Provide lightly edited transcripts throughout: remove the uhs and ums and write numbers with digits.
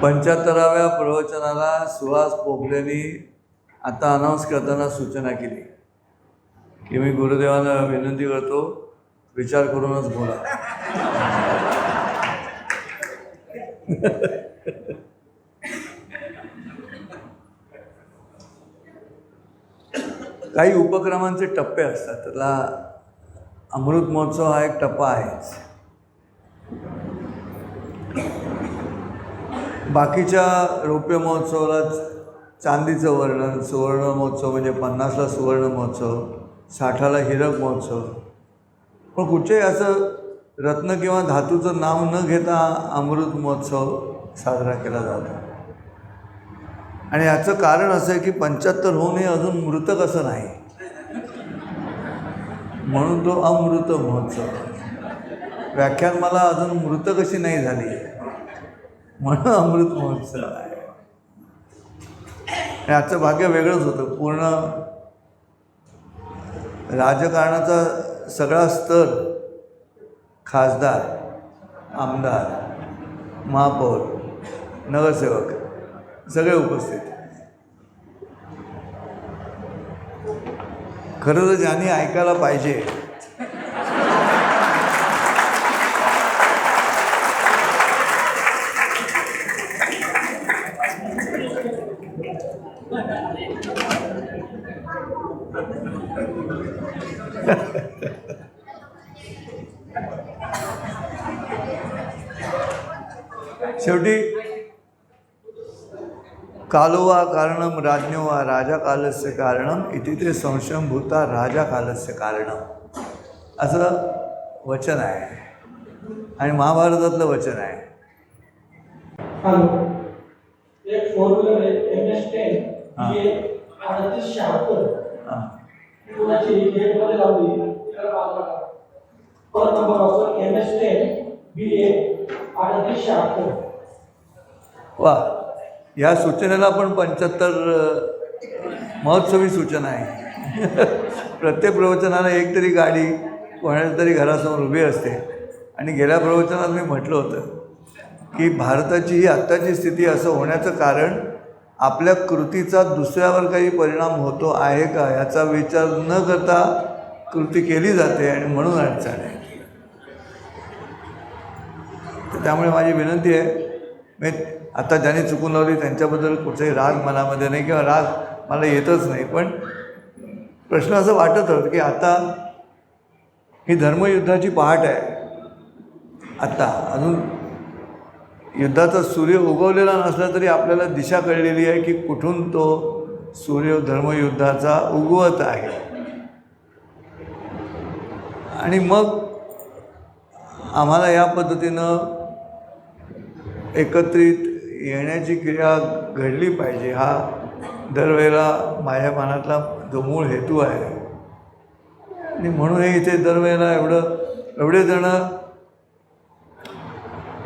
75व्या प्रवचनाला सुहास पोपलेंनी आता अनाऊन्स करताना सूचना केली की मी गुरुदेवांना विनंती करतो, विचार करूनच बोला. काही उपक्रमांचे टप्पे असतात, त्यातला अमृत महोत्सव हा एक टप्पा आहेच. बाकीच्या रौप्य महोत्सवाला चांदीचं वर्णन, सुवर्ण महोत्सव म्हणजे 50ला सुवर्ण महोत्सव, 60ला हिरक महोत्सव, पण कुठेही असं रत्न किंवा धातूचं नाव न घेता अमृत महोत्सव साजरा केला जातो. आणि याचं कारण असं आहे की 75 होऊनही अजून मृत कसं नाही, म्हणून तो अमृत महोत्सव. व्याख्यान मला अजून मृत कशी नाही झाली म्हणून अमृत महोत्सव आहे. याचं भाग्य वेगळंच होतं. पूर्ण राजकारणाचा सगळा स्तर, खासदार, आमदार, महापौर, नगरसेवक सगळे उपस्थित. खरं तर ज्यांनी ऐकायला पाहिजे शेवटी कालो वा कारणम राज्ञो वा राजा कालस्य कारणम इति ते संशयम भूता राजा कालस्य कारणम असं वचन आहे आणि महाभारतातलं वचन आहे. एक फोर व्हीलर आहे MS10 हे 3876 कुणाची गेटमध्ये लावली त्याला बाजूला पर नंबर ऑफ MS10 BA 3876. वा, या सूचनेला पण 75 महोत्सवी सूचना आहे. प्रत्येक प्रवचनाला एक तरी गाडी कोणाच्या तरी घरासमोर उभी असते. आणि गेल्या प्रवचनात मी म्हटलं होतं की भारताची ही आत्ताची स्थिती असं होण्याचं कारण आपल्या कृतीचा दुसऱ्यावर काही परिणाम होतो आहे का याचा विचार न करता कृती केली जाते आणि म्हणून अडचण आहे. तर त्यामुळे माझी विनंती आहे, मी आता ज्यांनी चुकून लावली त्यांच्याबद्दल कुठचाही राग मनामध्ये नाही किंवा राग मला येतच नाही, पण प्रश्न असं वाटत होतं की आता ही धर्मयुद्धाची पहाट आहे. आत्ता अजून युद्धाचा सूर्य उगवलेला नसला तरी आपल्याला दिशा कळलेली आहे की कुठून तो सूर्य धर्मयुद्धाचा उगवत आहे. आणि मग आम्हाला या पद्धतीनं एकत्रित येण्याची क्रिया घडली पाहिजे, हा दरवेळेला माझ्या मनातला जो मूळ हेतू आहे. आणि म्हणून हे इथे दरवेळेला एवढे जण,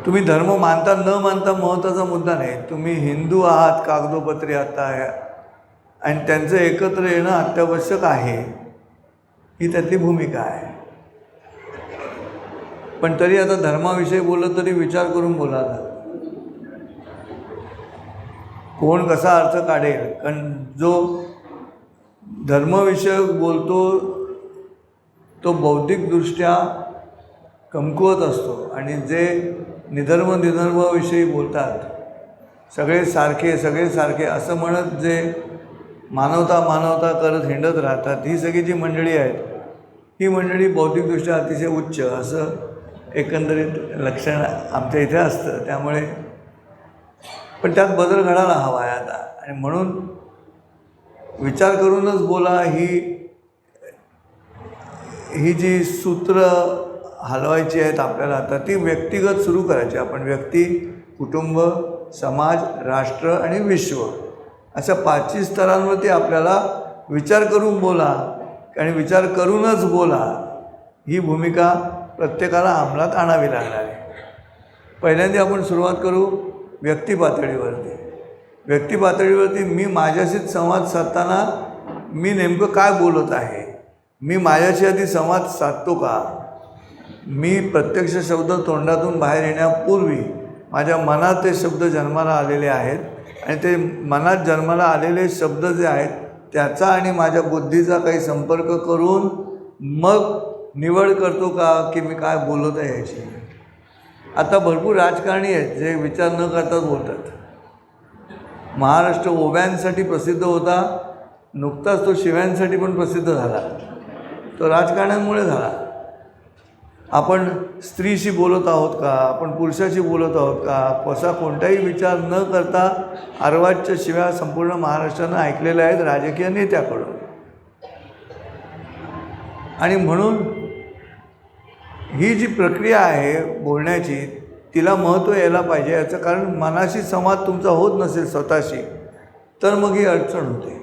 तुम्ही धर्म मानता न मानता महत्त्वाचा मुद्दा नाही, तुम्ही हिंदू आहात कागदोपत्री आता आहे आणि त्यांचं एकत्र येणं अत्यावश्यक आहे, ही त्यातली भूमिका आहे. पण तरी आता धर्माविषयी बोललं तरी विचार करून बोलायला, कोण कसा अर्थ काढेल. कारण जो धर्मविषयक बोलतो तो बौद्धिकदृष्ट्या कमकुवत असतो आणि जे निधर्माविषयी बोलतात सगळे सारखे असं म्हणत जे मानवता करत हिंडत राहतात, ही सगळी जी मंडळी आहेत ही मंडळी बौद्धिकदृष्ट्या अतिशय उच्च असं एकंदरीत लक्षण आमच्या इथे असतं. त्यामुळे पण त्यात बदल घडायला हवा आहे आता. आणि म्हणून विचार करूनच बोला ही जी सूत्र हलवायची आहेत आपल्याला आता, ती व्यक्तिगत सुरू करायची. आपण व्यक्ती, कुटुंब, समाज, राष्ट्र आणि विश्व अशा 5 स्तरांवरती आपल्याला विचार करून बोला आणि विचार करूनच बोला, ही भूमिका प्रत्येकाला अंमलात आणावी लागणार आहे. पहिल्यांदा आपण सुरुवात करू व्यक्ती पातळीवरती. मी माझ्याशीच संवाद साधताना मी नेमकं काय बोलत आहे, मी माझ्याशी आधी संवाद साधतो का, मी प्रत्यक्ष शब्द तोंडातून बाहेर येण्यापूर्वी माझ्या मनात ते शब्द जन्माला आलेले आहेत आणि ते मनात जन्माला आलेले शब्द जे आहेत त्याचा आणि माझ्या बुद्धीचा काही संपर्क करून मग निवड करतो का की मी काय बोलत आहे याची. आता भरपूर राजकारणी आहेत जे विचार न करताच बोलतात. महाराष्ट्र ओव्यांसाठी प्रसिद्ध होता, नुकताच तो शिव्यांसाठी पण प्रसिद्ध झाला. तो राजकारण्यांमुळे झाला. आपण स्त्रीशी बोलत आहोत का, आपण पुरुषाशी बोलत आहोत का, असा कोणताही विचार न करता अर्वाच्य शिव्या संपूर्ण महाराष्ट्रानं ऐकलेल्या आहेत राजकीय नेत्याकडून. आणि म्हणून ही जी प्रक्रिया आहे बोलण्याची तिला महत्त्व यायला पाहिजे. याचं कारण मनाशी संवाद तुमचा होत नसेल स्वतःशी तर मग ही अडचण होते.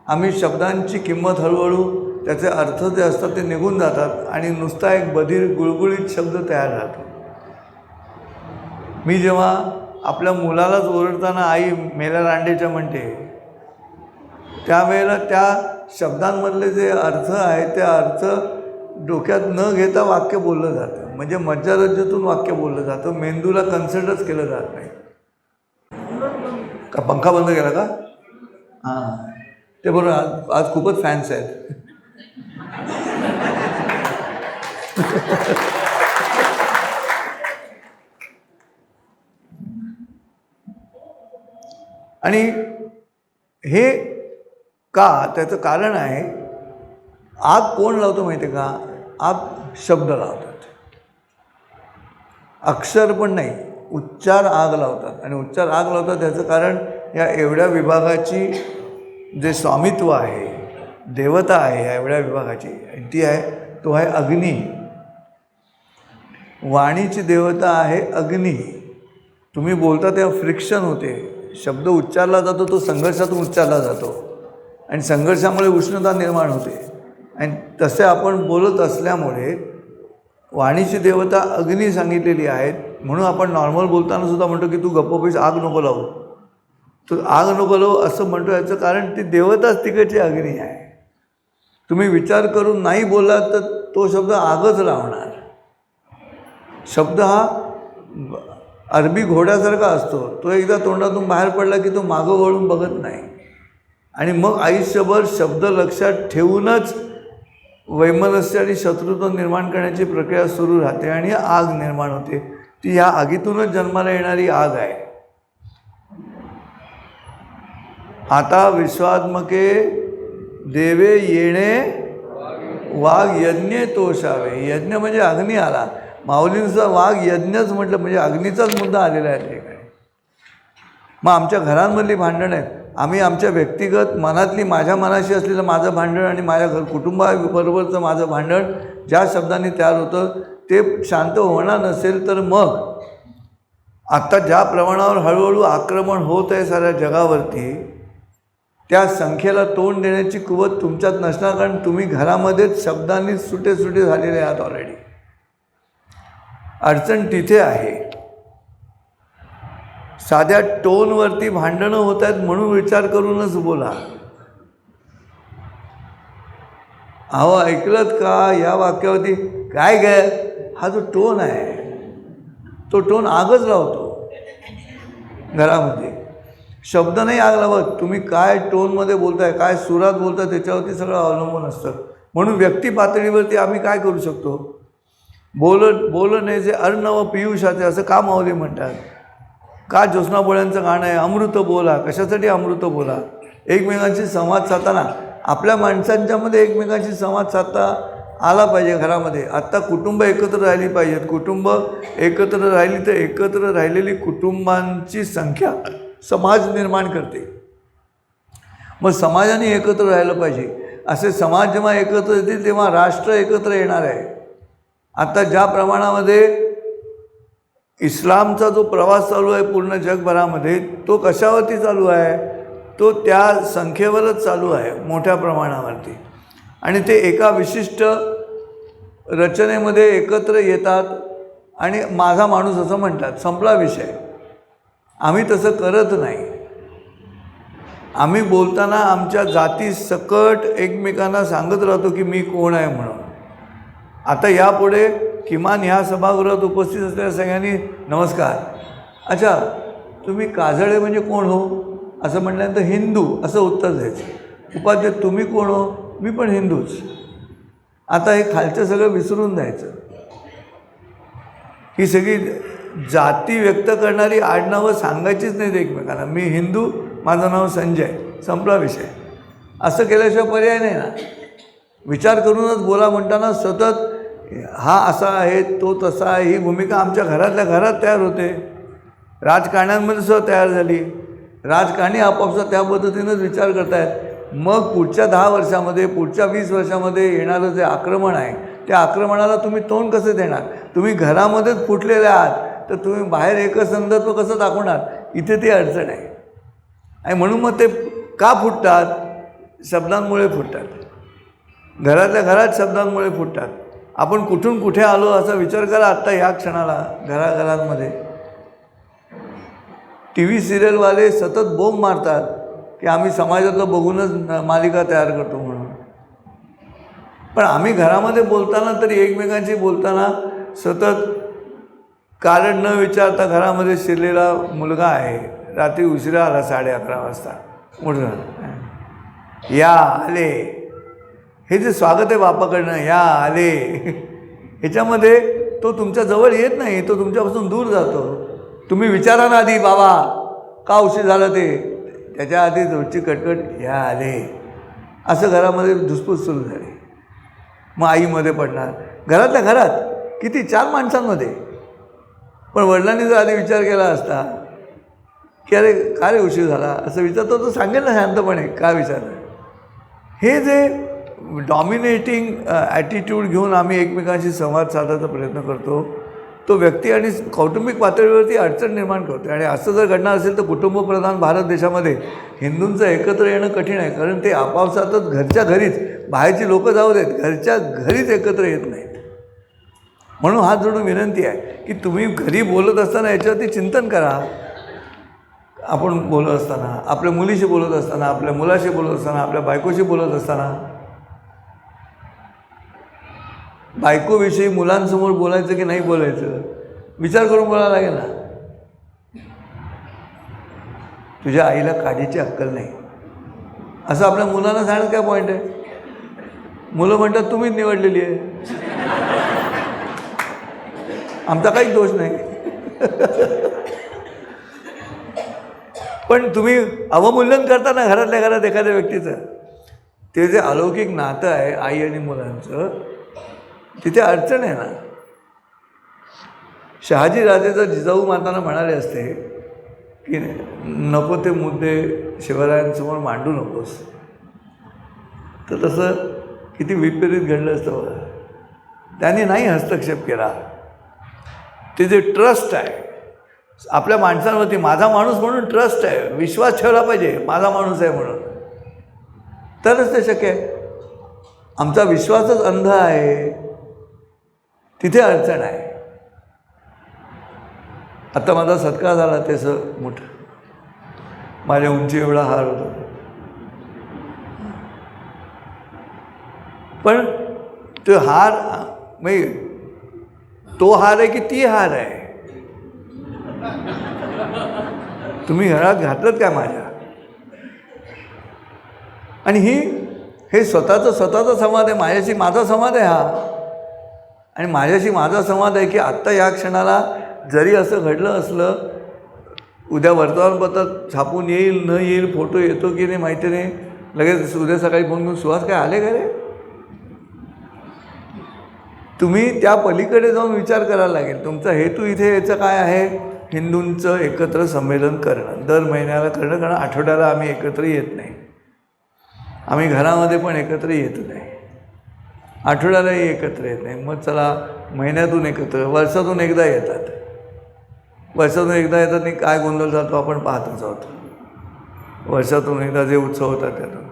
आम्ही शब्दांची किंमत हळूहळू त्याचे अर्थ जे असतात ते निघून जातात आणि नुसता एक बधीर गुळगुळीत शब्द तयार राहतो. मी जेव्हा आपल्या मुलालाच ओरडताना आई मेल्या रांडेच्या म्हणते त्यावेळेला त्या शब्दांमधले जे अर्थ आहेत ते अर्थ डोक्यात न घेता वाक्य बोललं जातं. म्हणजे मज्जारज्जूतून वाक्य बोललं जातं. मेंदूला कन्सिडरच केलं जात नाही. का पंखा बंद केला का? हां ते बरोबर. आज खूपच फॅन्स आहेत. आणि हे का त्याचं कारण आहे आग कोण लावतो माहिती आहे का? आग शब्द लावतात. अक्षर पण नाही, उच्चार आग लावतात. आणि उच्चार आग लावतात त्याचं कारण या एवढ्या विभागाची जे स्वामित्व आहे, देवता आहे या एवढ्या विभागाची, ती आहे तो आहे अग्नी. वाणीची देवता आहे अग्नी. तुम्ही बोलता तेव्हा फ्रिक्शन होते. शब्द उच्चारला जातो तो संघर्षातून उच्चारला जातो आणि संघर्षामुळे उष्णता निर्माण होते. आणि तसे आपण बोलत असल्यामुळे वाणीची देवता अग्नी सांगितलेली आहे. म्हणून आपण नॉर्मल बोलताना सुद्धा म्हणतो की तू गप्प बैस, आग नको लावू, तू आग नको लावू असं म्हणतो. याचं कारण ती देवताच तिकडची अग्नी आहे. तुम्ही विचार करून नाही बोललात तर तो शब्द आगच लावणार. शब्द हा अरबी घोड्यासारखा असतो. तो एकदा तोंडातून बाहेर पडला की तो मागं वळून बघत नाही. आणि मग आयुष्यभर शब्द लक्षात ठेवूनच वैमनस्य आणि शत्रुत्व निर्माण करण्याची प्रक्रिया सुरू राहते आणि आग निर्माण होते. ती ह्या आगीतूनच जन्माला येणारी आग आहे. आता विश्वात्मके देवे येणे वाघ यज्ञ तोषावे. यज्ञ म्हणजे अग्नी आला. माऊलींचा वाघ यज्ञच म्हटलं म्हणजे अग्नीचाच मुद्दा आलेला आहे ठिकाणी. मग आमच्या घरांमधली भांडणं आहेत. आम्ही आमच्या व्यक्तिगत मनातली माझ्या मनाशी असलेलं माझं भांडण आणि माझ्या कुटुंबाबरोबरचं माझं भांडण ज्या शब्दांनी तयार होतं ते शांत होणार नसेल तर मग आत्ता ज्या प्रमाणावर हळूहळू आक्रमण होत आहे साऱ्या जगावरती त्या संख्येला तोंड देण्याची कुवत तुमच्यात नसणार. कारण तुम्ही घरामध्येच शब्दांनी सुटे झालेले आहात ऑलरेडी. अडचण तिथे आहे. साध्या टोनवरती भांडणं होत आहेत म्हणून विचार करूनच बोला. अहो ऐकलत का या वाक्यावरती काय ग, हा जो टोन आहे तो टोन आगच लावतो घरामध्ये. शब्द नाही आग लावत. तुम्ही काय टोनमध्ये बोलताय, काय सुरात बोलताय त्याच्यावरती सगळं अवलंबून असतं. म्हणून व्यक्ती पातळीवरती आम्ही काय करू शकतो? बोलणे जे अर्णव पियुषाचे असं का माऊली म्हणतात? का ज्योत्स्ना बोळ्यांचं गाणं आहे अमृत बोला. कशासाठी अमृत बोला? एकमेकांशी संवाद साधताना आपल्या माणसांच्यामध्ये एकमेकांशी संवाद साधता आला पाहिजे घरामध्ये. आत्ता कुटुंब एकत्र राहिली पाहिजेत. कुटुंब एकत्र राहिली तर एकत्र राहिलेली कुटुंबांची संख्या समाज निर्माण करते. मग समाजाने एकत्र राहिलं पाहिजे. असे समाज जेव्हा एकत्र येतील तेव्हा राष्ट्र एकत्र येणार आहे. आता ज्या प्रमाणामध्ये इस्लामचा जो प्रवास चालू आहे पूर्ण जगभरामध्ये तो कशावरती चालू आहे? तो त्या संख्येवरच चालू आहे मोठ्या प्रमाणावरती. आणि ते एका विशिष्ट रचनेमध्ये एकत्र येतात आणि माझा माणूस असं म्हणतात, संपला विषय. आम्ही तसं करत नाही. आम्ही बोलताना आमच्या जाती सकट एकमेकांना सांगत राहतो की मी कोण आहे म्हणून. आता यापुढे किमान ह्या सभागृहात उपस्थित असलेल्या सगळ्यांनी नमस्कार. अच्छा तुम्ही काजळे म्हणजे कोण हो असं म्हटल्यानंतर हिंदू असं उत्तर द्यायचं. उपाध्याय तुम्ही कोण हो, मी पण हिंदूच. आता हे खालचं सगळं विसरून जायचं. ही सगळी जाती व्यक्त करणारी आडनावं सांगायचीच नाहीत एकमेकांना. मी हिंदू, माझं नाव संजय, संपला विषय. असं केल्याशिवाय पर्याय नाही ना. विचार करूनच बोला म्हणताना सतत हा असा आहे तो तसा आहे ही भूमिका आमच्या घरातल्या घरात तयार होते. राजकारण्यांमध्ये सुद्धा तयार झाली. राजकारणी आपापसात त्या पद्धतीनंच विचार करतायत. मग पुढच्या 10 वर्षामध्ये पुढच्या 20 वर्षामध्ये येणारं जे आक्रमण आहे त्या आक्रमणाला तुम्ही तोंड कसं देणार? तुम्ही घरामध्येच फुटलेले आहात तर तुम्ही बाहेर एकसंधत्व कसं दाखवणार? इथे ती अडचण आहे. आणि म्हणून मग ते का फुटतात? शब्दांमुळे फुटतात. घरातल्या घरात शब्दांमुळे फुटतात. आपण कुठून कुठे आलो असा विचार करा आत्ता या क्षणाला. घराघरांमध्ये टी व्ही सिरियलवाले सतत बोंब मारतात की आम्ही समाजातलं बघूनच मालिका तयार करतो म्हणून. पण आम्ही घरामध्ये बोलताना तरी एकमेकांशी बोलताना सतत कारण न विचारता घरामध्ये शिरलेला मुलगा आहे, रात्री उशिरा आला 11:30 वाजता, मोठं या आले, हे जे स्वागत आहे बापाकडनं या आले, ह्याच्यामध्ये तो तुमच्या जवळ येत नाही, तो तुमच्यापासून दूर जातो. तुम्ही विचारा ना आधी बाबा का उशीर झालं ते, त्याच्या आधी रोजची कटकट या आले, असं घरामध्ये धुसफूस सुरू झाली. मग आईमध्ये पडणार, घरातल्या घरात किती 4 माणसांमध्ये. पण वडिलांनी जर आधी विचार केला असता की अरे का रे उशीर झाला असं विचारतो तो सांगेल ना शांतपणे का विचारलं. हे जे डॉमिनेटिंग ॲटिट्यूड घेऊन आम्ही एकमेकांशी संवाद साधायचा प्रयत्न करतो तो व्यक्ती आणि कौटुंबिक पातळीवरती अडचण निर्माण करतो. आणि असं जर घडणार असेल तर कुटुंबप्रधान भारत देशामध्ये हिंदूंचं एकत्र येणं कठीण आहे. कारण ते आपापसातच घरच्या घरीच, बाहेरची लोकं जाऊ देत, घरच्या घरीच एकत्र येत नाहीत. म्हणून हात जोडून विनंती आहे की तुम्ही घरी बोलत असताना याच्यावरती चिंतन करा. आपण बोलत असताना, आपल्या मुलीशी बोलत असताना, आपल्या मुलाशी बोलत असताना, आपल्या बायकोशी बोलत असताना, बायकोविषयी मुलांसमोर बोलायचं की नाही बोलायचं विचार करून बोलायला लागेल ना. तुझ्या आईला काडीची अक्कल नाही असं आपल्या मुलांना सांगण्यात काय पॉईंट आहे? मुलं म्हणतात तुम्हीच निवडलेली आहे, आमचा काहीच दोष नाही. पण तुम्ही अवमूल्यन करता ना घरातल्या घरात एखाद्या व्यक्तीचं, ते जे अलौकिक नातं आहे आई आणि मुलांचं, तिथे अडचण आहे ना. शहाजी राजे जर जिजाऊ मातांना म्हणाले असते की नको ते मुद्दे शिवरायांसमोर मांडू नकोस, तर तसं किती विपरीत घडलं असतं बघा. त्यांनी नाही हस्तक्षेप केला. ते जे ट्रस्ट आहे आपल्या माणसांवरती, माझा माणूस म्हणून ट्रस्ट आहे, विश्वास ठेवला पाहिजे माझा माणूस आहे म्हणून, तरच ते शक्य आहे. आमचा विश्वासच अंध आहे, तिथे अडचण आहे. आता माझा सत्कार झाला त्याचं मोठं, माझ्या उंची एवढा हार होता. पण तो हार म्हणजे तो हार आहे की ती हार आहे? तुम्ही घरात घातलं काय माझ्या? आणि हे स्वतःचा संवाद आहे, माझ्याशी माझा संवाद आहे हा. आणि माझ्याशी माझा संवाद आहे की आत्ता या क्षणाला जरी असं घडलं असलं, उद्या वर्तमानपत्रात छापून येईल न येईल, फोटो येतो की नाही माहिती नाही, लगेच उद्या सकाळी फोन करून सुहास काय आले का रे? तुम्ही त्या पलीकडे जाऊन विचार करायला लागेल. तुमचा हेतू इथे याचं काय आहे? हिंदूंचं एकत्र संमेलन करणं, दर महिन्याला करणं. कारण आठवड्याला आम्ही एकत्र येत नाही, आम्ही घरामध्ये पण एकत्र येत नाही, आठवड्यालाही एकत्र येत नाही. मग चला महिन्यातून एकत्र, वर्षातून एकदा येतात. वर्षातून एकदा येतात आणि काय गोंधळ जातो आपण पाहतच आहोत. वर्षातून एकदा जे उत्सव होतात त्यातून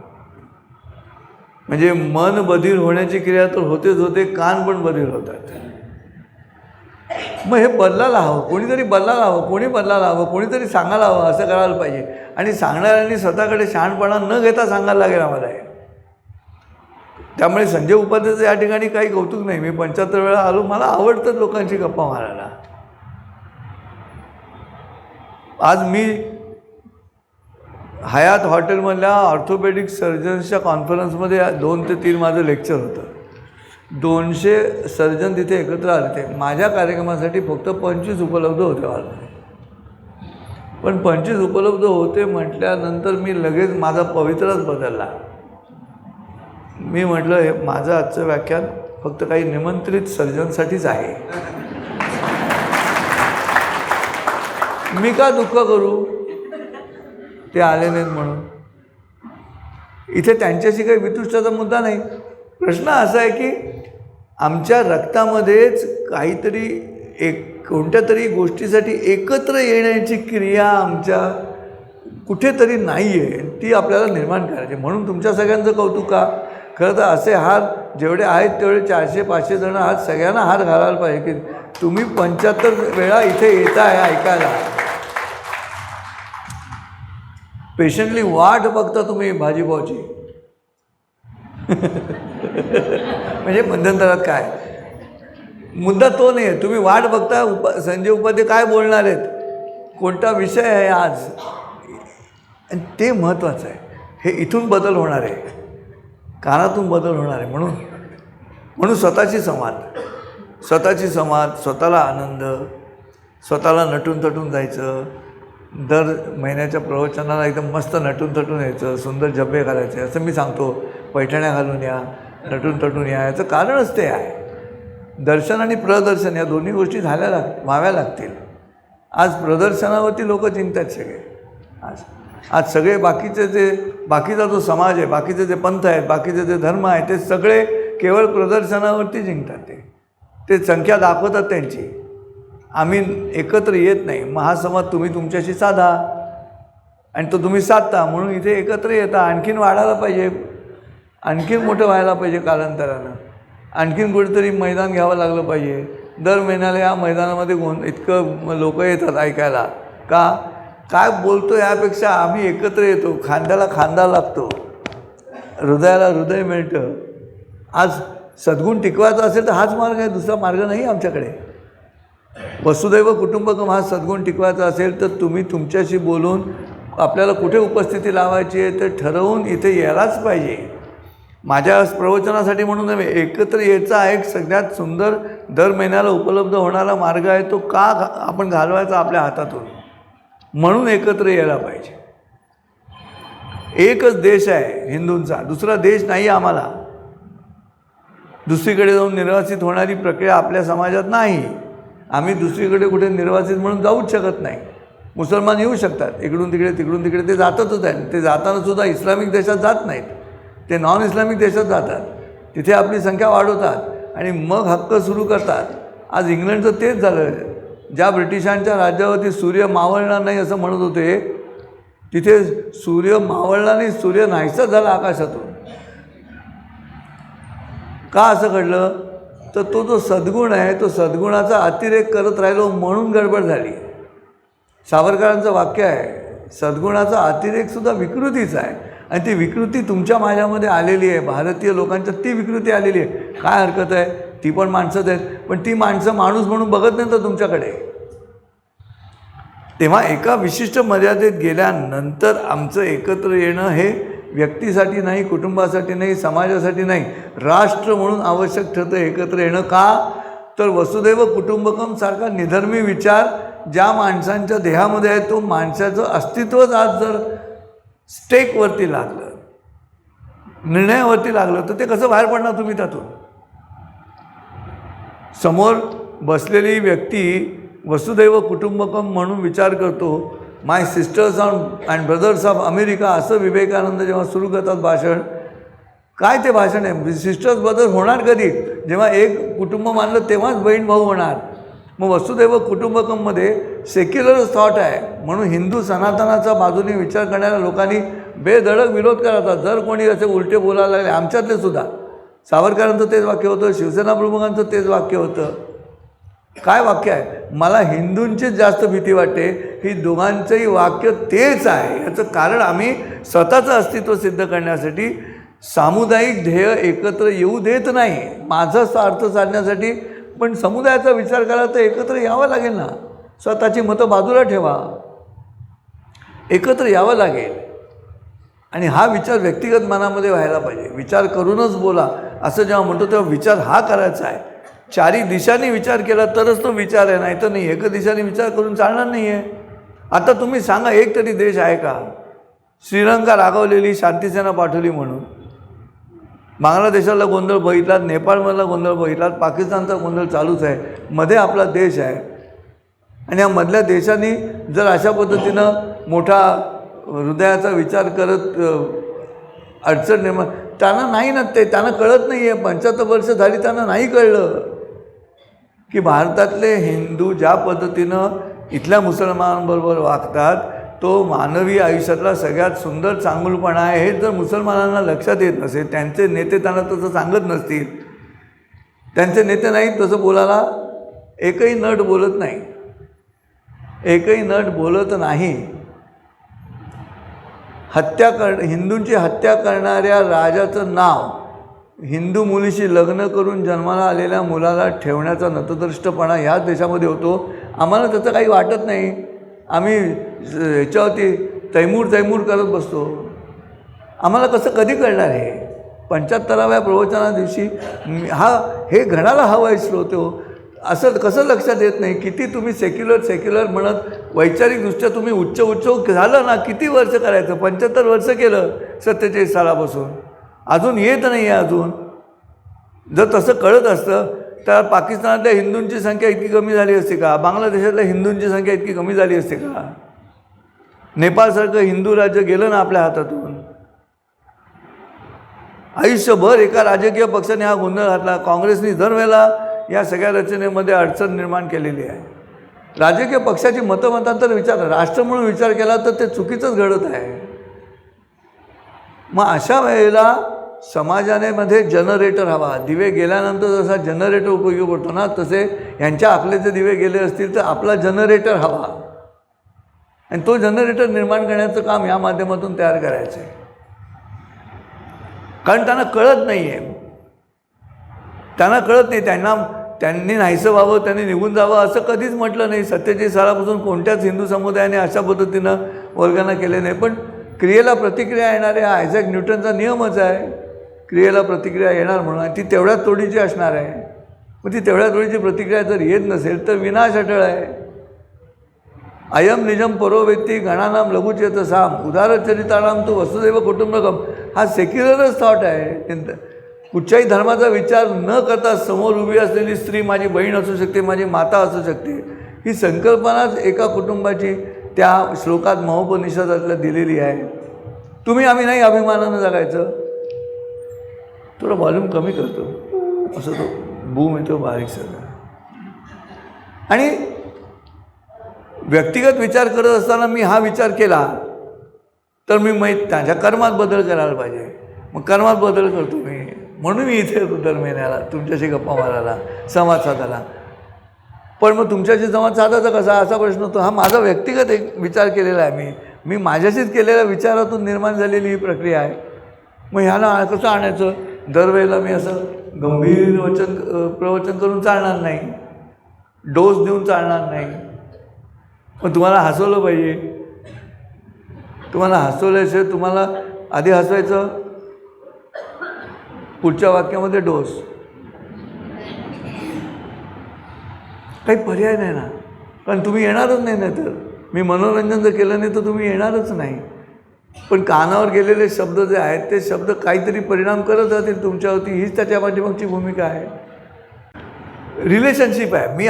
म्हणजे मन बधीर होण्याची क्रिया तर होतेच होते, कान पण बधीर होतात. मग हे बदलायला हवं, कोणीतरी बदलायला हवं, कोणी बदलायला हवं, कोणीतरी सांगायला हवं. असं करायला पाहिजे. आणि सांगणाऱ्यांनी स्वतःकडे शहाणपणा न घेता सांगायला लागेल आम्हाला हे. त्यामुळे संजय उपाध्यायचं या ठिकाणी काही कौतुक नाही. मी 75 वेळा आलो, मला आवडतं लोकांची गप्पा मारायला. आज मी हयात हॉटेलमधल्या ऑर्थोपेडिक सर्जन्सच्या कॉन्फरन्समध्ये 2 ते 3 माझं लेक्चर होतं. 200 सर्जन तिथे एकत्र आले होते. माझ्या कार्यक्रमासाठी फक्त 25 उपलब्ध होते हॉलमध्ये. पण 25 उपलब्ध होते म्हटल्यानंतर मी लगेच माझा पवित्राच बदलला. मी म्हटलं हे माझं आजचं व्याख्यान फक्त काही निमंत्रित सर्जनसाठीच आहे. मी का दुःख करू ते आले नाहीत म्हणून. इथे त्यांच्याशी काही वितुष्टाचा मुद्दा नाही. प्रश्न असा आहे की आमच्या रक्तामध्येच काहीतरी कोणत्या तरी गोष्टीसाठी एकत्र येण्याची क्रिया आमच्या कुठेतरी नाही आहे, ती आपल्याला निर्माण करायची. म्हणून तुमच्या सगळ्यांचं कौतुक का. खरं तर असे हार जेवढे आहेत तेवढे 400-500 जण आहात, सगळ्यांना हार घालायला पाहिजे की तुम्ही 75 वेळा इथे येता आहे ऐकायला. पेशंटली वाट बघता तुम्ही भाजीपावची. म्हणजे मध्यंतरात काय मुद्दा तो नाही आहे. तुम्ही वाट बघता संजय उपाध्ये काय बोलणार आहेत, कोणता विषय आहे आज, आणि ते महत्त्वाचं आहे. हे इथून बदल होणार आहे, कानातून बदल होणार आहे. म्हणून स्वतःची संवाद, स्वतःला आनंद, स्वतःला नटून थटून जायचं. दर महिन्याच्या प्रवचनाला एकदम मस्त नटून थटून यायचं, सुंदर झब्बे घालायचे. असं मी सांगतो, पैठण्या घालून या, नटून थटून या. याचं कारणच ते आहे. दर्शन आणि प्रदर्शन या दोन्ही गोष्टी व्हाव्या लागतील. आज प्रदर्शनावरती लोक जिंकतात सगळे. आज सगळे बाकीचा जो समाज आहे, बाकीचे जे पंथ आहेत, बाकीचे जे धर्म आहेत, ते सगळे केवळ प्रदर्शनावरती जिंकतात. ते संख्या दाखवतात त्यांची. आम्ही एकत्र येत नाही. महासंवाद तुम्ही तुमच्याशी साधा आणि तो तुम्ही साधता म्हणून इथे एकत्र येता. आणखीन वाढायला पाहिजे, आणखीन मोठं व्हायला पाहिजे. कालांतरानं आणखीन कुठेतरी मैदान घ्यावं लागलं पाहिजे. दर महिन्याला या मैदानामध्ये इतकं लोक येतात ऐकायला. काय बोलतो यापेक्षा आम्ही एकत्र येतो, खांद्याला खांदा लागतो, हृदयाला हृदय मिळतं. आज सद्गुण टिकवायचा असेल तर हाच मार्ग आहे, दुसरा मार्ग नाही आमच्याकडे. वसुदैव कुटुंबकम हा सद्गुण टिकवायचा असेल तर तुम्ही तुमच्याशी बोलून आपल्याला कुठे उपस्थिती लावायची आहे ते ठरवून इथे यायलाच पाहिजे. माझ्या प्रवचनासाठी म्हणून नव्हे, एकत्र यायचा एक सगळ्यात सुंदर दर महिन्याला उपलब्ध होणारा मार्ग आहे. तो का आपण घालवायचा आपल्या हातातून, म्हणून एकत्र यायला पाहिजे. एकच देश आहे हिंदूंचा, दुसरा देश नाही आम्हाला. दुसरीकडे जाऊन निर्वासित होणारी प्रक्रिया आपल्या समाजात नाही. आम्ही दुसरीकडे कुठे निर्वासित म्हणून जाऊच शकत नाही. मुसलमान येऊ शकतात इकडून तिकडे, ते जातातच आहे. ते जातानासुद्धा इस्लामिक देशात जात नाहीत, ते नॉन इस्लामिक देशात जातात. तिथे आपली संख्या वाढवतात आणि मग हक्क सुरू करतात. आज इंग्लंडचं तेच झालं. ज्या ब्रिटिशांच्या राज्यावरती सूर्य मावळणार नाही असं म्हणत होते, तिथे सूर्य मावळला नाही, सूर्य नाहीसाच झाला आकाशातून. का असं घडलं तर तो जो सद्गुण आहे, तो सद्गुणाचा अतिरेक करत राहिलो म्हणून गडबड झाली. सावरकरांचं वाक्य आहे, सद्गुणाचा अतिरेकसुद्धा विकृतीचा आहे. आणि ती विकृती तुमच्या माझ्यामध्ये आलेली आहे. भारतीय लोकांच्यात ती विकृती आलेली आहे. काय हरकत आहे, ती पण माणसंच आहेत. पण ती माणसं माणूस म्हणून बघत नाही तर तुमच्याकडे. तेव्हा एका विशिष्ट मर्यादेत गेल्यानंतर आमचं एकत्र येणं हे व्यक्तीसाठी नाही, कुटुंबासाठी नाही, समाजासाठी नाही, राष्ट्र म्हणून आवश्यक ठरतं एकत्र येणं. का तर वसुदैव कुटुंबकम सारखा निधर्मी विचार ज्या माणसांच्या देहामध्ये आहे, तो माणसाचं अस्तित्वच आज जर स्टेकवरती लागलं, निर्णयावरती लागलं, तर ते कसं बाहेर पडणार तुम्ही त्यातून. समोर बसलेली व्यक्ती वसुदैव कुटुंबकम म्हणून विचार करतो. My sisters and brothers of America असं विवेकानंद जेव्हा सुरू करतात भाषण, काय ते भाषण आहे. सिस्टर्स ब्रदर्स होणार कधी, जेव्हा एक कुटुंब मानलं तेव्हाच बहीण भाऊ होणार. मग वसुदैव कुटुंबकममध्ये सेक्युलर थॉट आहे म्हणून हिंदू सनातनाच्या बाजूने विचार करणाऱ्या लोकांनी बेधडक विरोध करायचा. जर कोणी असे उलटे बोलायला लागले, आमच्यातले सुद्धा, सावरकरांचं तेच वाक्य होतं, शिवसेना प्रमुखांचं तेच वाक्य होतं. काय वाक्य आहे, मला हिंदूंचीच जास्त भीती वाटते. ही दोघांचंही वाक्य तेच आहे. याचं कारण आम्ही स्वतःचं अस्तित्व सिद्ध करण्यासाठी सामुदायिक ध्येय एकत्र येऊ देत नाही. माझा स्वार्थ साधण्यासाठी. पण समुदायाचा विचार करायला तर एकत्र यावं लागेल ना. स्वतःची मतं बाजूला ठेवा. एकत्र यावं लागेल आणि हा विचार व्यक्तिगत मनामध्ये व्हायला पाहिजे. विचार करूनच बोला असं जेव्हा म्हणतो तेव्हा विचार हा करायचा आहे. चारी दिशांनी विचार केला तरच तो विचार आहे, नाही तर नाही. एक दिशाने विचार करून चालणार नाही आहे. आता तुम्ही सांगा, एक तरी देश आहे का श्रीलंका रागवलेली शांतीसेना पाठवली म्हणून? बांगलादेशाला गोंधळ बघितलात, नेपाळमधला गोंधळ बघितलात, पाकिस्तानचा गोंधळ चालूच आहे. मध्ये आपला देश आहे आणि या मधल्या देशांनी जर अशा पद्धतीनं मोठा हृदयाचा विचार करत अडचण निर्माण, त्यांना नाही ना, ते त्यांना कळत नाही आहे. 75 वर्ष झाली त्यांना नाही कळलं की भारतातले हिंदू ज्या पद्धतीनं इथल्या मुसलमानांबरोबर वागतात तो मानवी आयुष्यातला सगळ्यात सुंदर चांगुलपणा आहे. हे जर मुसलमानांना लक्षात येत नसेल, त्यांचे नेते त्यांना तसं सांगत नसतील, त्यांचे नेते नाहीत तसं बोलायला, एकही नट बोलत नाही, एकही नट बोलत नाही. हिंदूंची हत्या करणाऱ्या राजाचं नाव हिंदू मुलीशी लग्न करून जन्माला आलेल्या मुलाला ठेवण्याचा नतद्रष्टपणा ह्याच देशामध्ये होतो. आम्हाला त्याचं काही वाटत नाही. आम्ही ह्याच्यावरती तैमूर करत बसतो. आम्हाला कसं कधी कळणार हे? 75व्या प्रवचना दिवशी हे घणाला हवं आहे श्रोतो, असं कसं लक्षात येत नाही? किती तुम्ही सेक्युलर म्हणत वैचारिकदृष्ट्या तुम्ही उच्च झालं ना, किती वर्ष करायचं? 75 वर्ष केलं 47 सालापासून, अजून येत नाही आहे. अजून जर तसं कळत असतं तर पाकिस्तानातल्या हिंदूंची संख्या इतकी कमी झाली असते का? बांगलादेशातल्या हिंदूंची संख्या इतकी कमी झाली असते का? नेपाळसारखं हिंदू राज्य गेलं ना आपल्या हातातून. आयुष्यभर एका राजकीय पक्षाने हा गोंधळ घातला. काँग्रेसने दरवेळेला या सगळ्या रचनेमध्ये अडचण निर्माण केलेली आहे. राजकीय पक्षाची मतमतांतर विचार, राष्ट्र म्हणून विचार केला तर ते चुकीचंच घडत आहे. मग अशा वेळेला समाजाने मध्ये जनरेटर हवा. दिवे गेल्यानंतर जसा जनरेटर उपयोगी पडतो ना, तसे यांच्या अकलेचे दिवे गेले असतील तर आपला जनरेटर हवा आणि तो जनरेटर निर्माण करण्याचं काम या माध्यमातून तयार करायचं आहे. कारण त्यांना कळत नाही आहे, त्यांना कळत नाही. त्यांनी नाहीसं व्हावं, त्यांनी निघून जावं असं कधीच म्हटलं नाही. 47 सालापासून कोणत्याच हिंदू समुदायाने अशा पद्धतीनं वर्गना केले नाही. पण क्रियेला प्रतिक्रिया येणारे हा आयझॅक न्यूटनचा नियमच आहे. क्रियेला प्रतिक्रिया येणार म्हणून, आणि ती तेवढ्याच तोडीची असणार आहे. मग ती तेवढ्या तोडीची प्रतिक्रिया जर येत नसेल तर विनाश अटळ आहे. अयम निजम परोवेत्ती गणानाम लघुचेतसाम उदारचरितानाम तो वसुदैव कुटुंबकम, हा सेक्युलरच थॉट आहे. कुठच्याही धर्माचा विचार न करता समोर उभी असलेली स्त्री माझी बहीण असू शकते, माझी माता असू शकते, ही संकल्पनाच एका कुटुंबाची त्या श्लोकात महोपनिषदातल्या दिलेली आहे. आम्ही नाही अभिमानानं जगायचं. थोडं व्हॉल्यूम कमी करतो, असं तो बूम येतो बारीक सगळं. आणि व्यक्तिगत विचार करत असताना मी हा विचार केला तर मी त्याच्या कर्मात बदल करायला पाहिजे. मग कर्मात बदल करतो मी, म्हणून मी इथे येतो दर महिन्याला तुमच्याशी गप्पा मारायला, संवाद साधायला. पण मग तुमच्याशी संवाद साधायचा कसा असा प्रश्न होतो. हा माझा व्यक्तिगत एक विचार केलेला आहे. मी माझ्याशीच केलेल्या विचारातून निर्माण झालेली ही प्रक्रिया आहे. मग ह्याला कसं आणायचं? दरवेळेला मी असं गंभीर प्रवचन करून चालणार नाही, डोस देऊन चालणार नाही. पण तुम्हाला हसवलं पाहिजे. तुम्हाला हसवल्याशिवाय तुम्हाला आधी हसवायचं, पुढच्या वाक्यामध्ये डोस. काही पर्याय नाही ना, कारण तुम्ही येणारच नाही. नाही तर मी मनोरंजन जर केलं नाही तर तुम्ही येणारच नाही. पण कानावर गेलेले शब्द जे आहेत ते शब्द काहीतरी परिणाम करत राहतील तुमच्यावरती, हीच त्याच्या पाठीमागची भूमिका आहे. रिलेशनशिप आहे. मी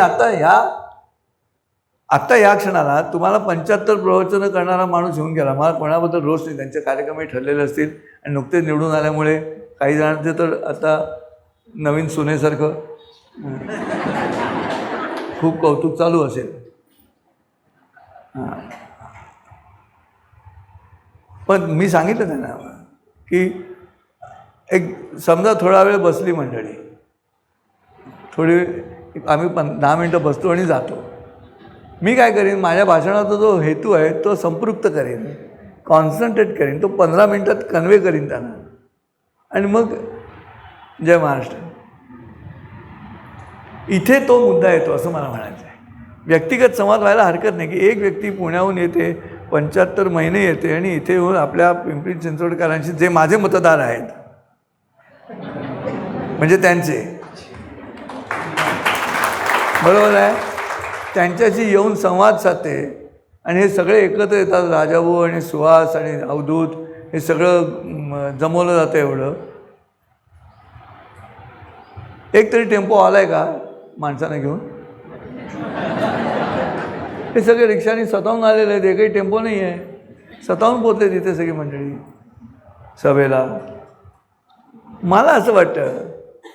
आता या क्षणाला तुम्हाला 75 प्रवचनं करणारा माणूस येऊन गेला. मला कोणाबद्दल रोष नाही, त्यांचे कार्यक्रमही ठरलेले असतील आणि नुकतेच निवडून आल्यामुळे काही जणांचे तर आता नवीन सुनेसारखं खूप कौतुक चालू असेल. पण मी सांगितलं त्यांना की एक समजा थोडा वेळ बसली मंडळी, आम्ही 10 मिनटं बसतो आणि जातो. मी काय करीन, माझ्या भाषणाचा जो हेतू आहे तो संपृक्त करेन, कॉन्सन्ट्रेट करेन, तो 15 मिनटात कन्वे करीन त्यांना, आणि मग जय महाराष्ट्र. इथे तो मुद्दा येतो असं मला म्हणायचं आहे. व्यक्तिगत संवाद व्हायला हरकत नाही की एक व्यक्ती पुण्याहून येते, 75 महिने येते आणि इथे येऊन आपल्या पिंपरी चिंचवडकरांशी जे माझे मतदार आहेत म्हणजे त्यांचे, बरोबर आहे, त्यांच्याशी येऊन संवाद साधते आणि हे सगळे एकत्र येतात. राजाभाऊ आणि सुहास आणि अवधूत हे सगळं जमवलं जातं. एवढं एक तरी टेम्पो आलाय का माणसाने घेऊन? हे सगळे रिक्षाने स्वतःहून आलेले आहेत, एकही टेम्पो नाही आहे, स्वतःहून पोचले तिथे सगळी मंडळी सभेला. मला असं वाटतं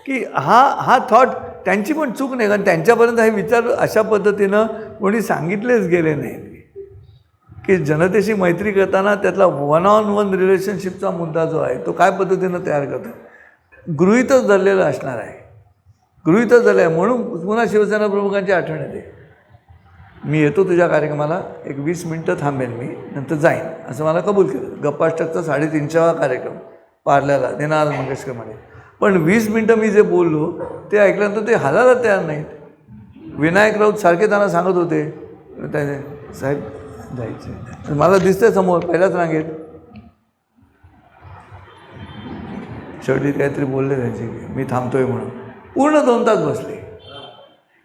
की हा थॉट त्यांची पण चूक नाही, कारण त्यांच्यापर्यंत हे विचार अशा पद्धतीनं कोणी सांगितलेच गेले नाहीत की जनतेशी मैत्री करताना त्यातला 1-on-1 रिलेशनशिपचा मुद्दा जो आहे तो काय पद्धतीनं तयार करतो गृहीतच धरलेलं असणार आहे, गृहीतच झालं आहे. म्हणून पुन्हा शिवसेना प्रमुखांची आठवण येते. मी येतो तुझ्या कार्यक्रमाला, एक 20 मिनटं थांबेन मी, नंतर जाईन असं मला कबूल केलं. गप्पाष्टकचा 350वा कार्यक्रम पार्ल्याला दिनानाथ मंगेशकरमध्ये. पण 20 मिनटं मी जे बोललो ते ऐकल्यानंतर ते हालायला तयार नाहीत. विनायक राऊत सारखे त्यांना सांगत होते, त्याने साहेब जायचे, मला दिसतंय समोर पहिल्याच रांगेत. शेवटी काहीतरी बोलले त्यांची, मी थांबतोय म्हणून. पूर्ण 2 तास बसले.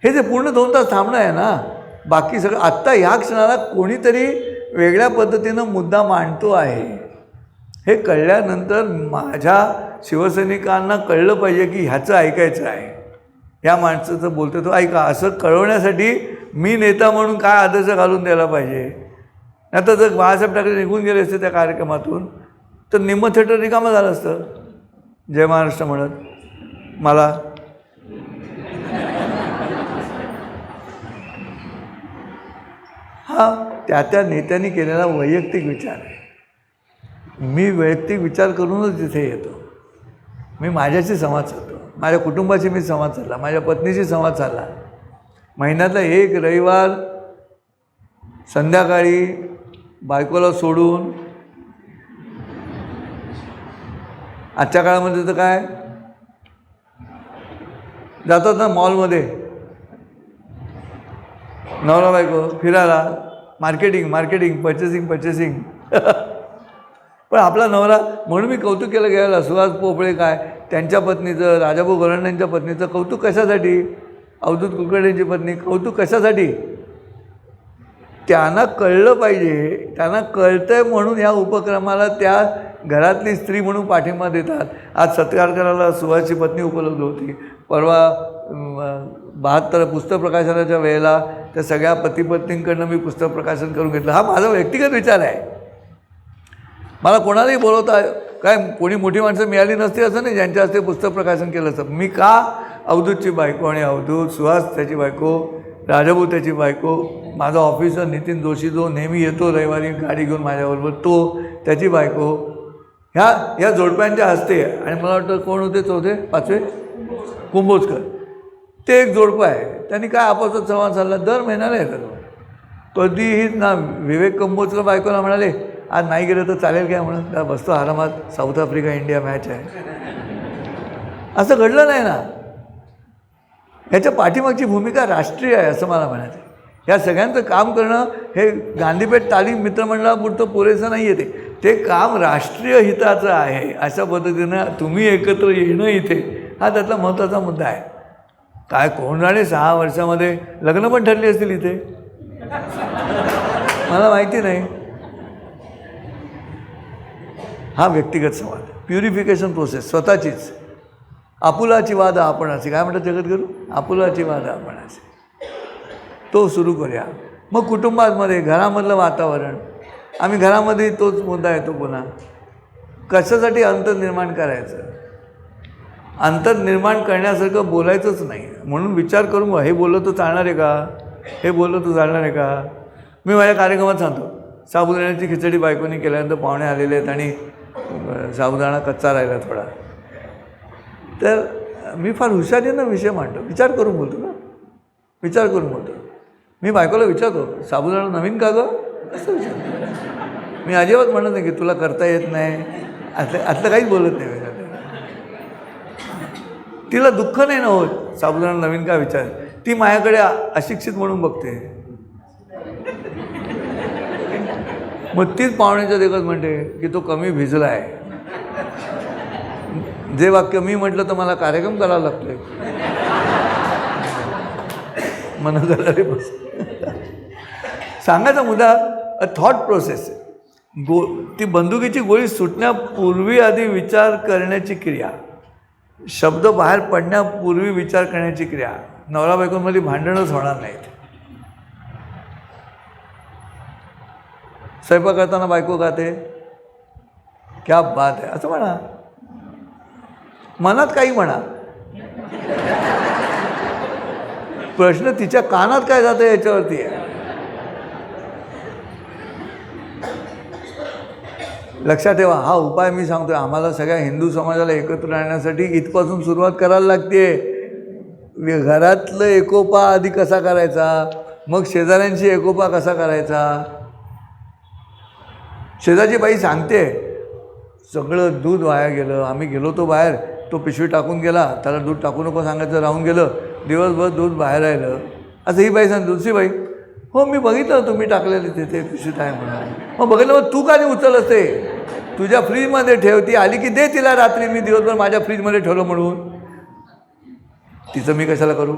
हे जे पूर्ण 2 तास थांबणं आहे ना, बाकी सगळं आत्ता ह्या क्षणाला कोणीतरी वेगळ्या पद्धतीनं मुद्दा मांडतो आहे हे कळल्यानंतर माझ्या शिवसैनिकांना कळलं पाहिजे की ह्याचं ऐकायचं आहे, ह्या माणसाचं बोलतो तो ऐका, असं कळवण्यासाठी मी नेता म्हणून काय आदर्श घालून द्यायला पाहिजे. आता जर बाळासाहेब ठाकरे निघून गेले असते त्या कार्यक्रमातून तर निम्म थिएटर रिकामं झालं असतं जय महाराष्ट्र म्हणत. मला हा त्या नेत्यांनी केलेला वैयक्तिक विचार आहे. मी वैयक्तिक विचार करूनच तिथे येतो. मी माझ्याशी संवाद साधतो, माझ्या कुटुंबाशी मी संवाद साधला, माझ्या पत्नीशी संवाद साधला. महिन्यातला एक रविवार संध्याकाळी बायकोला सोडून, आजच्या काळामध्ये तर काय जातात ना मॉलमध्ये नवरा बायको फिरायला, मार्केटिंग पर्चेसिंग पण आपला नवरा, म्हणून मी कौतुक केलं गेलं सुहास पोपळे काय त्यांच्या पत्नीचं, राजाभाऊ गरांडेंच्या पत्नीचं कौतुक कशासाठी, अवधूत कुलकर्णींची पत्नी कौतुक कशासाठी, त्यांना कळलं पाहिजे, त्यांना कळतंय म्हणून ह्या उपक्रमाला त्या घरातली स्त्री म्हणून पाठिंबा देतात. आज सत्कार करायला सुहासची पत्नी उपलब्ध होती. परवा 72 पुस्तक प्रकाशनाच्या वेळेला त्या सगळ्या पतीपत्नींकडनं मी पुस्तक प्रकाशन करून घेतलं. हा माझा व्यक्तिगत विचार आहे. मला कोणालाही बोलवता काय कोणी मोठी माणसं मिळाली नसती असं नाही ज्यांच्या हस्ते पुस्तक प्रकाशन केलं असतं. मी का अवधूतची बायको आणि अवधूत, सुहास त्याची बायको, राजाभाऊ त्याची बायको, माझा ऑफिसर नितीन जोशी जो नेहमी येतो रविवारी गाडी घेऊन माझ्याबरोबर, तो त्याची बायको, ह्या जोडप्यांच्या हस्ते. आणि मला वाटतं कोण होते चौथे 5वे कुंभोजकर, ते एक जोडपं आहे. त्यांनी काय आपापसात संवाद साधला, दर महिन्याला येतात. कधीही ना विवेक कंबोजकर बायकोला म्हणाले आज नाही गेलं तर चालेल काय म्हणून, त्या बसतो आरामात, साऊथ आफ्रिका इंडिया मॅच आहे. असं घडलं नाही ना. ह्याच्या पाठीमागची भूमिका राष्ट्रीय आहे असं मला म्हणायचं. ह्या सगळ्यांचं काम करणं हे गांधीपेठ तालीम मित्रमंडळापुरतं पुरेसं नाही आहे. ते काम राष्ट्रीय हिताचं आहे. अशा पद्धतीनं तुम्ही एकत्र येणं इथे हा त्यातला महत्त्वाचा मुद्दा आहे. काय कोण जाणे 6 वर्षामध्ये लग्न पण ठरली असतील इथे, मला माहिती नाही. हा व्यक्तिगत संवाद, प्युरिफिकेशन प्रोसेस स्वतःचीच. आपुलाची वाद आपणाची, काय म्हणतात जगद्गुरू, आपुलाची वाद आपणाची, तो सुरू करूया. मग कुटुंबामध्ये घरामधलं वातावरण, आम्ही घरामध्ये तोच मुद्दा येतो पुन्हा. कशासाठी अंतर निर्माण करायचं, अंतर निर्माण करण्यासारखं बोलायचंच नाही. म्हणून विचार करून हे बोललं तर चालणार आहे का, हे बोललं तर चालणार आहे का. मी माझ्या कार्यक्रमात सांगतो, साबुदाण्याची खिचडी बायकोनी केल्यानंतर पाहुणे आलेले आहेत आणि साबुदाणा कच्चा राहिला थोडा, तर मी फार हुशारीनं विषय मांडतो, विचार करून बोलतो ना, विचार करून बोलतो. मी बायकोला विचारतो साबुदाणा नवीन का गं, असं विचारतो. मी अजिबात म्हणत नाही की तुला करता येत नाही, असलं काहीच बोलत नाही. तिला दुःख नाही ना होत साबुदाणा नवीन का विचार, ती माझ्याकडे अशिक्षित म्हणून बघते. मग तीच पाहुण्याच्या देखत म्हणते की तो कमी भिजला आहे. जे वाक्य मी म्हटलं तर मला कार्यक्रम करावा लागतोय. मन जरा रे बस. सांगायचा मुद्दा अ थॉट प्रोसेस. ती बंदुकीची गोळी सुटण्यापूर्वी आधी विचार करण्याची क्रिया, शब्द बाहेर पडण्यापूर्वी विचार करण्याची क्रिया. नवरा बायकोंमध्ये भांडणच होणार नाहीत. स्वयंपाक करताना बायको गाते, क्या बात आहे असं म्हणा, मनात काही म्हणा. प्रश्न तिच्या कानात काय जातं याच्यावरती आहे. लक्षात ठेवा, हा उपाय मी सांगतोय आम्हाला सगळ्या हिंदू समाजाला एकत्र राहण्यासाठी इथपासून सुरुवात करायला लागते. घरातलं एकोपा आधी कसा करायचा, मग शेजाऱ्यांशी एकोपा कसा करायचा. शेजारची बाई सांगते सगळं दूध वाया गेलं, आम्ही गेलो तो बाहेर, तो पिशवी टाकून गेला, त्याला दूध टाकू नको सांगायचं राहून गेलं, दिवसभर दूध बाहेर राहिलं. असं ही बाई सांगते. दुसरी बाई, हो मी बघितलं तुम्ही टाकलेले तिथे पिशवीत आहे म्हणून. मग बघितलं, मग तू का नाही उचलत ते, तुझ्या फ्रीजमध्ये ठेव, ती आली की दे तिला रात्री, मी दिवसभर माझ्या फ्रीजमध्ये ठेवलं म्हणून. तिचं मी कशाला करू.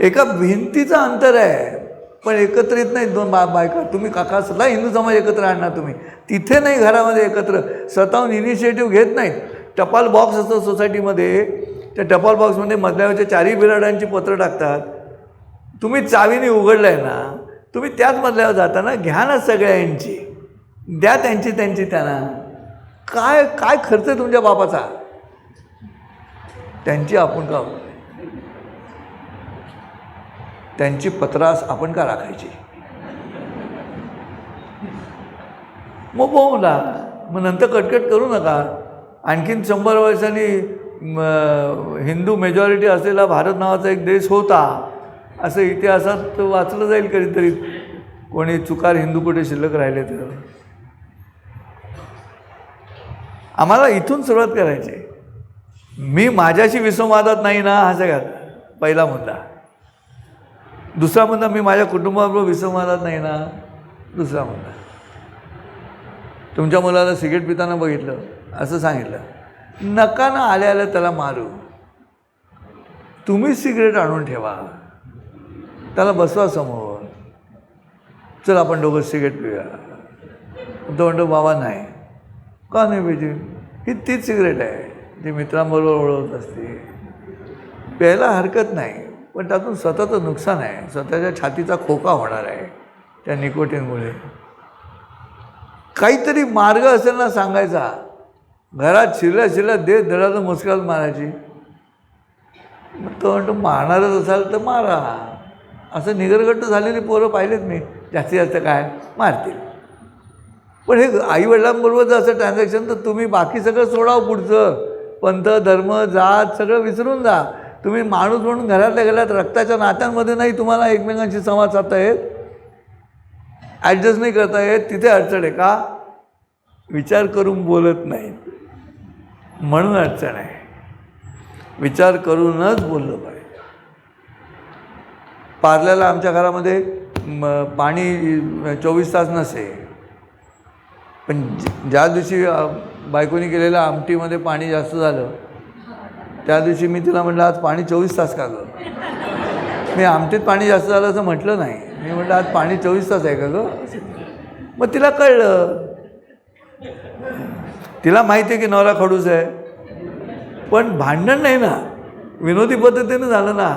एका भिंतीचं अंतर आहे पण एकत्रित नाही दोन बायका. तुम्ही काकासला हिंदू समाज एकत्र आणणार तुम्ही, तिथे नाही घरामध्ये एकत्र. स्वतःहून इनिशिएटिव्ह घेत नाहीत. टपाल बॉक्स असतो सोसायटीमध्ये, त्या टपाल बॉक्समध्ये मधल्यावरच्या चारही बिराडांची पत्रं टाकतात. तुम्ही चावीने उघडलं आहे ना, तुम्ही त्याच मधल्यावर जाता ना, घ्या ना सगळ्यांची, द्या त्यांची त्यांना. काय काय खर्च आहे तुमच्या बापाचा, त्यांची आपण का, त्यांची पत्रास आपण का राखायची. मग बोला, मग नंतर कटकट करू नका. आणखीन 100 वर्षांनी हिंदू मेजॉरिटी असलेला भारत नावाचा एक देश होता असं इतिहासात वाचलं जाईल कधीतरी. कोणी चुकार हिंदू कुठे शिल्लक राहिले तर. आम्हाला इथून सुरुवात करायची. मी माझ्याशी विसंवादात नाही ना, हा सगळ्यात पहिला मुद्दा. दुसरा मुद्दा, मी माझ्या कुटुंबाबरोबर विसंवादात नाही ना, दुसरा मुद्दा. तुमच्या मुलाला सिगरेट पिताना बघितलं, असं सांगितलं, नका ना आल्या त्याला मारू, तुम्ही सिगरेट आणून ठेवा, त्याला बसवा समोर, चल आपण दोघं सिगरेट पिऊया. तो म्हणतो बाबा नाही. का नाही पाहिजे, ही तीच सिगरेट आहे जी मित्रांबरोबर ओळखत असते. प्यायला हरकत नाही, पण त्यातून स्वतःचं नुकसान आहे, स्वतःच्या छातीचा खोका होणार आहे त्या निकोटीनमुळे. काहीतरी मार्ग असेल ना सांगायचा. घरात शिरल्या दे धडाचं मुस्काल मारायची. मग तो म्हणतो मारणारच असाल तर मारा. असं निगरगट्ट झालेली पोरं पाहिलेत मी, जास्तीत जास्त काय मारतील. पण हे आईवडिलांबरोबर जर असं ट्रान्झॅक्शन, तर तुम्ही बाकी सगळं सोडावं, पुढचं पंथ धर्म जात सगळं विसरून जा. तुम्ही माणूस म्हणून घरातल्या घरात रक्ताच्या नात्यांमध्ये नाही तुम्हाला एकमेकांशी संवाद साधता येत, ॲडजस्ट नाही करता येत, तिथे अडचण आहे. का, विचार करून बोलत नाही म्हणून अडचण आहे. विचार करूनच बोललं पाहिजे. पार्ल्याला आमच्या घरामध्ये पाणी 24 तास नसे, पण ज्या दिवशी बायकोनी केलेल्या आमटीमध्ये पाणी जास्त झालं त्या दिवशी मी तिला म्हटलं आज पाणी 24 तास का गं. मी आमटीत पाणी जास्त झालं असं म्हटलं नाही, मी म्हटलं आज पाणी 24 तास आहे का गं. मग तिला कळलं. तिला माहिती आहे की नवरा खडूस आहे, पण भांडण नाही ना, विनोदी पद्धतीनं झालं ना.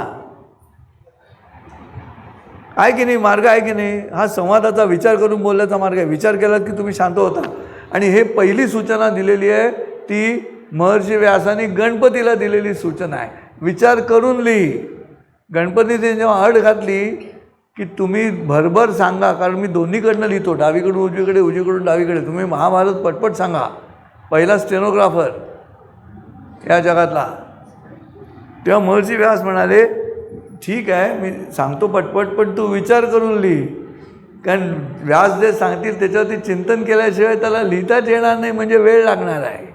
आहे की नाही, मार्ग आहे की नाही. हा संवादाचा, विचार करून बोलण्याचा मार्ग आहे. विचार केलात की तुम्ही शांत होता. आणि हे पहिली सूचना दिलेली आहे ती महर्षी व्यासाने गणपतीला दिलेली सूचना आहे. विचार करून लिही. गणपतीने जेव्हा अट घातली की तुम्ही भरभर सांगा, कारण मी दोन्हीकडनं लिहितो, डावीकडून उजवीकडे, उजवीकडून डावीकडे, तुम्ही महाभारत पटपट सांगा. पहिला स्टेनोग्राफर या जगातला. तेव्हा महर्षी व्यास म्हणाले ठीक आहे मी सांगतो पटपट, पण तू विचार करून लिही. कारण व्यास जे सांगतील त्याच्यावरती चिंतन केल्याशिवाय त्याला लिहिताच येणार नाही, म्हणजे वेळ लागणार आहे.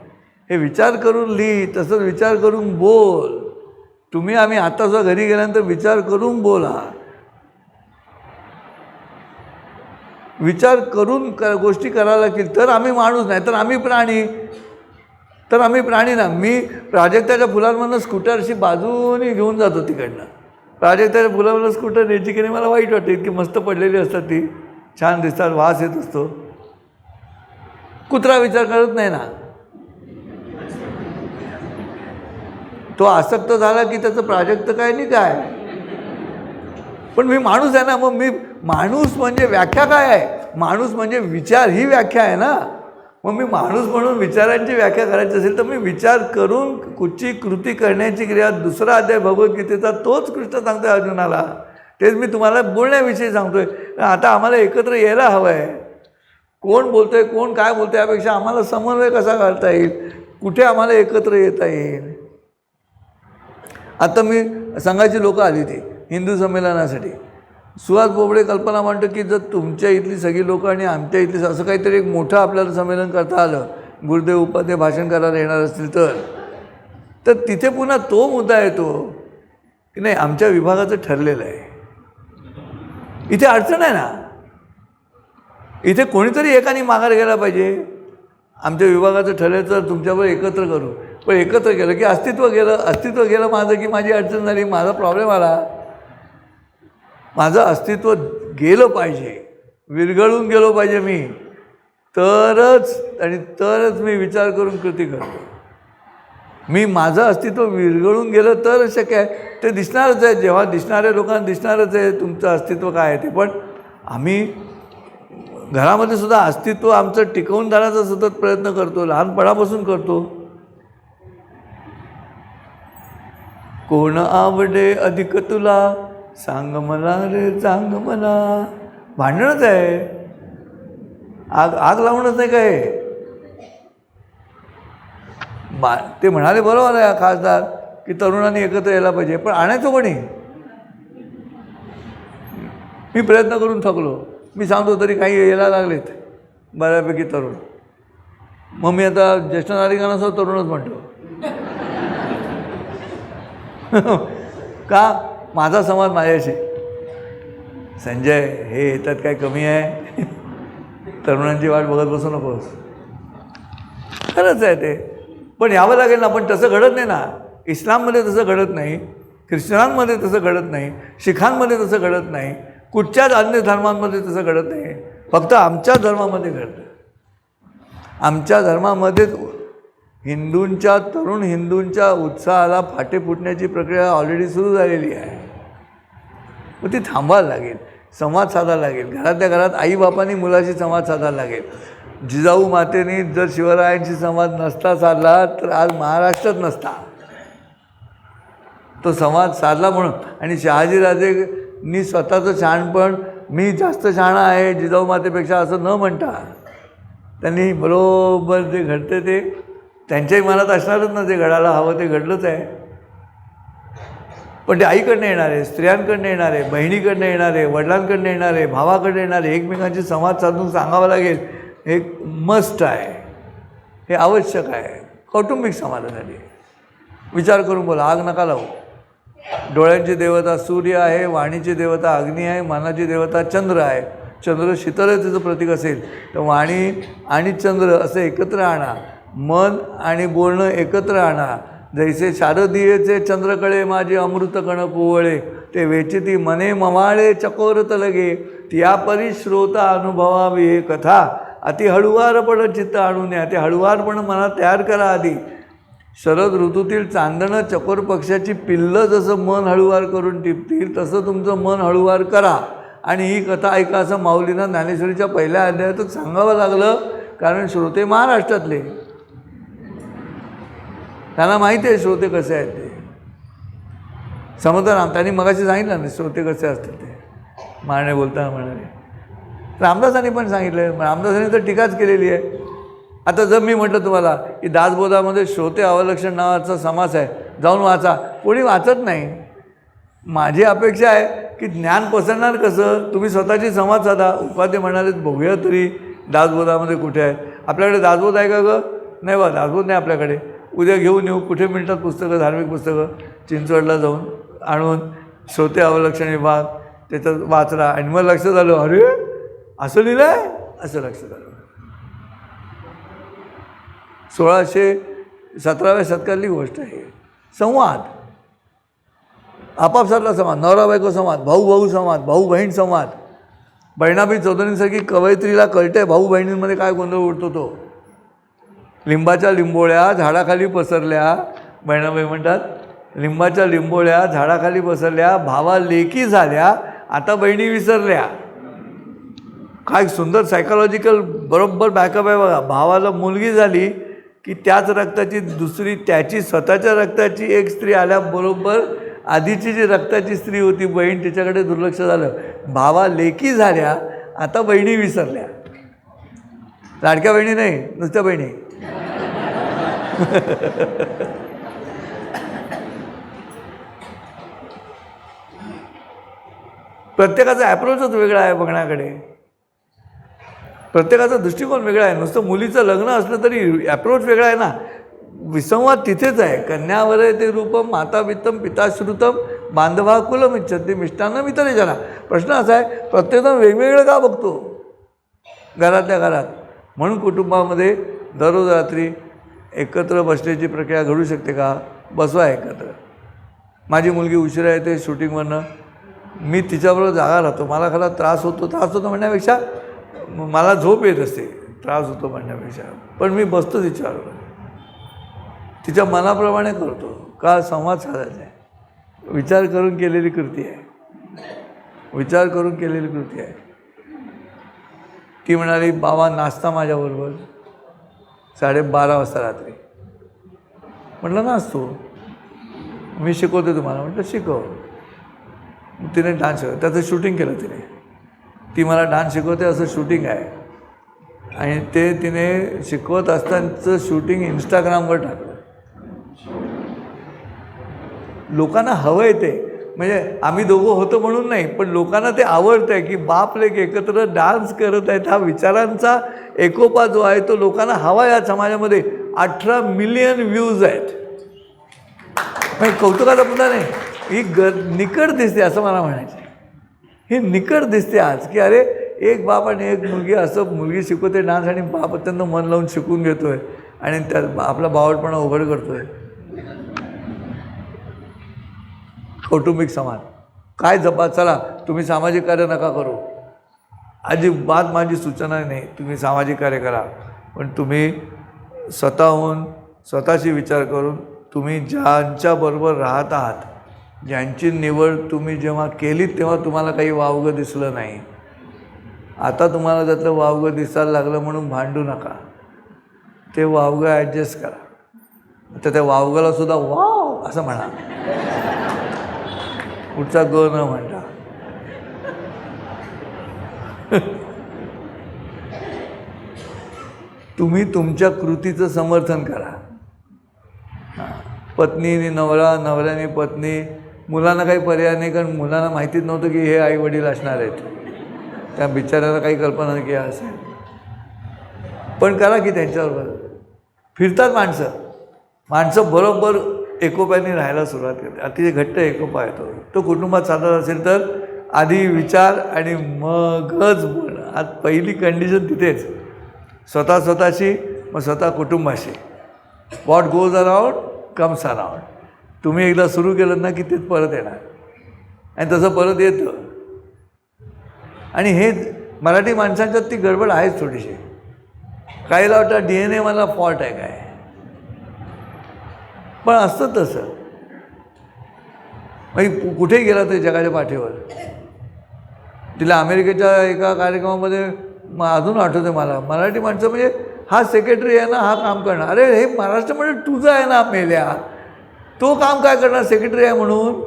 हे विचार करून लिही, तसंच विचार करून बोल. आम्ही आता सुद्धा घरी गेल्यानंतर विचार करून बोला. विचार करून गोष्टी करायला लागतील तर आम्ही माणूस नाही तर आम्ही प्राणी ना. मी प्राजक्ताच्या फुलांमधनं स्कूटरशी बाजूने घेऊन जातो तिकडनं. प्राजक्ताच्या फुलांमधनं स्कूटर न्यायची की नाही मला वाईट वाटतं, इतकी मस्त पडलेली असतात ती, छान दिसतात, वास येत असतो. कुत्रा विचार करत नाही ना. तो आसक्त झाला की त्याचं प्राजक्त काय नाही काय. पण मी माणूस आहे ना. मग मी माणूस म्हणजे व्याख्या काय आहे? माणूस म्हणजे विचार ही व्याख्या आहे ना. मग मी माणूस म्हणून विचारांची व्याख्या करायची असेल तर मी विचार करून कुठची कृती करण्याची क्रिया. दुसरा अध्याय भगवद्गीतेचा तोच कृष्ण सांगतोय अर्जुनाला. तेच मी तुम्हाला बोलण्याविषयी सांगतोय. आता आम्हाला एकत्र यायला हवं आहे. कोण बोलतोय कोण काय बोलतोय यापेक्षा आम्हाला समन्वय कसा करता येईल, कुठे आम्हाला एकत्र येता येईल. आता मी संघाची लोकं आली ती हिंदू संमेलनासाठी. सुहास बोबडे कल्पना म्हणतो की जर तुमच्या इथली सगळी लोकं आणि आमच्या इथली असं काहीतरी एक मोठं आपल्याला संमेलन करता आलं, गुरुदेव उपाध्याय भाषण करायला येणार असतील तर तिथे पुन्हा तो मुद्दा येतो की नाही आमच्या विभागाचं ठरलेलं आहे. इथे अडचण आहे ना. इथे कोणीतरी एकाने माघार घ्यायला पाहिजे. आमच्या विभागाचं ठरलं तर तुमच्याबरोबर एकत्र करू. पण एकत्र केलं की अस्तित्व गेलं माझं की माझी अडचण झाली, माझा प्रॉब्लेम आला. माझं अस्तित्व गेलं पाहिजे, विरघळून गेलो पाहिजे मी, तरच मी विचार करून कृती करतो. मी माझं अस्तित्व विरघळून गेलं तर शक्य आहे. ते दिसणारच आहे, जेव्हा दिसणाऱ्या लोकांना दिसणारच आहे तुमचं अस्तित्व काय आहे ते. पण आम्ही घरामध्ये सुद्धा अस्तित्व आमचं टिकवून धरण्याचा सतत प्रयत्न करतो, लहानपणापासून करतो. कोण आवडे अधिक तुला, सांग मला रे सांग मला. भांडणच आहे, आग लावणच नाही काय. ते म्हणाले बरोबर आहे खासदार की तरुणांनी एकत्र यायला पाहिजे, पण आणायचं कोणी. मी प्रयत्न करून थकलो. मी सांगतो तरी काही यायला लागलेत बऱ्यापैकी तरुण. मग मी आता ज्येष्ठ नागरिकांना तरुणच म्हणतो. का? माझा संवाद माझ्याशी. संजय हे येतात काय कमी आहे? तरुणांची वाट बघत बसू नकोस. खरंच आहे ते. पण यावं लागेल ना. पण तसं घडत नाही ना. इस्लाममध्ये तसं घडत नाही, ख्रिश्चनांमध्ये तसं घडत नाही, शिखांमध्ये तसं घडत नाही, कुठच्याच अन्य धर्मांमध्ये तसं घडत नाही. फक्त आमच्या धर्मामध्ये घडतं. आमच्या धर्मामध्येच तरुण हिंदूंच्या उत्साहाला फाटे फुटण्याची प्रक्रिया ऑलरेडी सुरू झालेली आहे. मग ती थांबायला लागेल, संवाद साधायला लागेल. घरातल्या घरात आईबापांनी मुलाशी संवाद साधायला लागेल. जिजाऊ मातेने जर शिवरायांशी संवाद नसता साधला तर आज महाराष्ट्रात नसता. तो संवाद साधला म्हणून. आणि शहाजीराजेंनी स्वतःचं शहाणपण मी जास्त शहाणा आहे जिजाऊ मातेपेक्षा असं न म्हणता त्यांनी बरोबर जे घडते ते त्यांच्याही मनात असणारच ना. जे घडायला हवं ते घडलंच आहे. पण ते आईकडनं येणार आहे, स्त्रियांकडनं येणार आहे, बहिणीकडनं येणार आहे, वडिलांकडनं येणार आहे, भावाकडनं येणार आहे. एकमेकांशी संवाद साधून सांगावं लागेल. हे मस्ट आहे, हे आवश्यक आहे कौटुंबिक समाजासाठी. विचार करून बोला. आग नका लावू. डोळ्यांची देवता सूर्य आहे, वाणीची देवता अग्नी आहे, मनाची देवता चंद्र आहे. चंद्र शीतलतेचं प्रतीक असेल तर वाणी आणि चंद्र असं एकत्र आणा. मन आणि बोलणं एकत्र आणा. जैसे शारदीयेचे चंद्रकळे माझे अमृत कण पोवळे, ते वेचिती मने मवाळे चकोरत लगे, त्या परी श्रोता अनुभवावी हे कथा. अति हळुवारपण चित्त आणून या. ते हळुवारपण मनात तयार करा आधी. शरद ऋतूतील चांदणं चकोर पक्षाची पिल्लं जसं मन हळुवार करून टिपतील तसं तुमचं मन हळुवार करा. आणि ही कथा ऐका असं माऊलींना ज्ञानेश्वरीच्या पहिल्या अध्यायातच सांगावं लागलं. कारण श्रोते महाराष्ट्रातले, त्यांना माहिती आहे श्रोते कसे आहेत ते. समर्थराम त्यांनी मगाशी सांगितलं ना श्रोते कसे असतात ते. मारणे बोलताना म्हणाले. रामदासांनी पण सांगितलं. रामदासांनी तर टीकाच केलेली आहे. आता जर मी म्हटलं तुम्हाला की दासबोधामध्ये श्रोते अवलक्षण नावाचा समास आहे, जाऊन वाचा, कोणी वाचत नाही. माझी अपेक्षा आहे की ज्ञान पसरणार कसं. तुम्ही स्वतःची संवाद साधा. उपाध्ये म्हणाले बघूया तरी दासबोधामध्ये कुठे आहे. आपल्याकडे दासबोध आहे का गं? नाही बा, दासबोध नाही आपल्याकडे. उद्या घेऊन येऊ. कुठे मिळतात पुस्तकं, धार्मिक पुस्तकं? चिंचवडला जाऊन आणून श्रोते अवलक्षण विभाग त्याच्यात वाचला. आणि मग लक्षात आलं, अरे असं लिहिलं आहे असं लक्षात आलं. 1617व्या शतकातली गोष्ट आहे. संवाद, आपापसातला संवाद, नवरा बायको संवाद, भाऊ भाऊ संवाद, भाऊ बहीण संवाद. बहिणाबाई चौधरींसारखी कवयित्रीला कळते भाऊ बहिणींमध्ये काय गोंधळ उडतो तो. लिंबाच्या लिंबोळ्या झाडाखाली पसरल्या, बहिणाबाई म्हणतात लिंबाच्या लिंबोळ्या झाडाखाली पसरल्या, भावा लेकी झाल्या, आता बहिणी विसरल्या. काय सुंदर सायकोलॉजिकल बरोबर बॅकअप आहे बघा. भावाला मुलगी झाली की त्याच रक्ताची दुसरी त्याची स्वतःच्या रक्ताची एक स्त्री आल्याबरोबर आधीची जी रक्ताची स्त्री होती बहीण तिच्याकडे दुर्लक्ष झालं. भावा लेकी झाल्या, आता बहिणी विसरल्या. लाडक्या बहिणी नाही, नुसत्या बहिणी. प्रत्येकाचा ॲप्रोचच वेगळा आहे बघण्याकडे, प्रत्येकाचा दृष्टिकोन वेगळा आहे. नुसतं मुलीचं लग्न असलं तरी ॲप्रोच वेगळा आहे ना. विसंवाद तिथेच आहे. कन्यावर ते रूपम माता वित्तम पिता श्रुतम बांधवा कुलम इच्छते मिष्टान्न मित्र जरा. प्रश्न असा आहे प्रत्येकजण वेगवेगळं का बघतो घरातल्या घरात. म्हणून कुटुंबामध्ये दररोज रात्री एकत्र बसण्याची प्रक्रिया घडू शकते का? बसवा एकत्र. माझी मुलगी उशिरा येते शूटिंगवरनं, मी तिच्याबरोबर जागा राहतो. मला खरा त्रास होतो म्हणण्यापेक्षा मला झोप येत असते, त्रास होतो म्हणण्यापेक्षा, पण मी बसतो तिच्याबरोबर, तिच्या मनाप्रमाणे करतो. का? संवाद साधायचा आहे. विचार करून केलेली कृती आहे, विचार करून केलेली कृती आहे. ती म्हणाली बाबा नाचता माझ्याबरोबर 12:30 वाजता रात्री. म्हटलं नाचतो, मी शिकवते तुम्हाला. म्हटलं शिकव. तिने डान्स शिकवलं, त्याचं शूटिंग केलं तिने. ती मला डान्स शिकवते असं शूटिंग आहे आणि ते तिने शिकवत असतानाचं शूटिंग इंस्टाग्रामवर टाकलं. लोकांना हवं आहे ते, म्हणजे आम्ही दोघं होतो म्हणून नाही, पण लोकांना ते आवडतं आहे की बाप लेक एकत्र डान्स करत आहेत. हा विचारांचा एकोपा जो आहे तो लोकांना हवा. या समाजामध्ये 18 मिलियन व्ह्यूज आहेत. म्हणजे कौतुकाचा मुद्दा नाही, ही निकट दिसते असं मला म्हणायचं. ही निकट दिसते आज की अरे एक बाप आणि एक मुलगी, असं मुलगी शिकवते डान्स आणि बाप अत्यंत मन लावून शिकून घेतो आहे आणि त्या आपला बावटपणा उघड करतो आहे. कौटुंबिक समाज काय जपा. चला तुम्ही सामाजिक कार्य नका करू, अजिबात माझी सूचना नाही. तुम्ही सामाजिक कार्य करा, पण तुम्ही स्वतःहून स्वतःशी विचार करून तुम्ही ज्यांच्याबरोबर राहत आहात, ज्यांची निवड तुम्ही जेव्हा केलीत तेव्हा तुम्हाला काही वावगं दिसलं नाही. आता तुम्हाला त्यातलं वावगं दिसायला लागलं म्हणून भांडू नका. ते वावगं ॲडजस्ट करा. तर त्या वावगाला सुद्धा वाव असं म्हणा, पुढचा ग न म्हणता. तुम्ही तुमच्या कृतीचं समर्थन करा. पत्नीने नवरा, नवऱ्याने पत्नी, मुलांना काही पर्याय नाही, कारण मुलांना माहितीच नव्हतं की हे आई वडील असणार आहेत. त्या बिचाऱ्याला काही कल्पना नाही की असेल, पण करा की त्यांच्याबरोबर. फिरतात माणसं बरोबर एकोप्याने राहायला सुरुवात करते. अतिशय घट्ट एकोपा येतो. तो कुटुंबात साधत असेल तर आधी विचार आणि मगच बोल. आज पहिली कंडिशन तिथेच, स्वतःशी, मग स्वतः कुटुंबाशी. What goes around comes around. तुम्ही एकदा सुरू केलं ना की तेच परत येणार आणि तसं परत येतं. आणि हे मराठी माणसांच्यात ती गडबड आहेच थोडीशी. काहीला वाटतं DNA मला फॉल्ट आहे काय, पण असतं तसं. म्हणजे कुठेही गेला तरी जगाच्या पाठीवर. तिला अमेरिकेच्या एका कार्यक्रमामध्ये अजून आठवतं मला, मराठी माणसं म्हणजे हा सेक्रेटरी आहे ना, हा काम करणार. अरे हे महाराष्ट्रामध्ये तुझं आहे ना मेल्या, तो काम काय करणार सेक्रेटरी आहे म्हणून,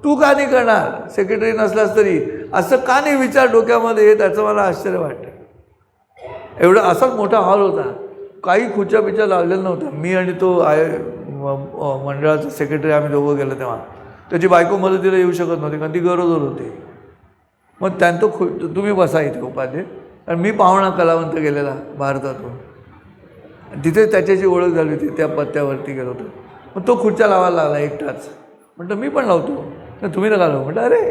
तू का नाही करणार सेक्रेटरी नसलास तरी. असं का नाही विचार डोक्यामध्ये, त्याचं मला आश्चर्य वाटतं. एवढा असाच मोठा हॉल होता, काही खुर्च्या बिच्या लावलेल्या नव्हत्या. मी आणि तो मंडळाचा सेक्रेटरी आम्ही दोघं गेलो तेव्हा. त्याची बायको मदतीला येऊ शकत नव्हती कारण ती गरोदर होती. मग त्यानं तो तुम्ही बसा इथे उपाध्ये, आणि मी पाहुणा कलावंत गेलेला भारतातून, तिथे त्याच्याची ओळख झाली होती, त्या पत्त्यावरती गेलो होतो. मग तो खुर्च्या लावायला लागला एकटाच. म्हटलं मी पण लावतो. तर तुम्ही नका लावू. म्हटलं अरे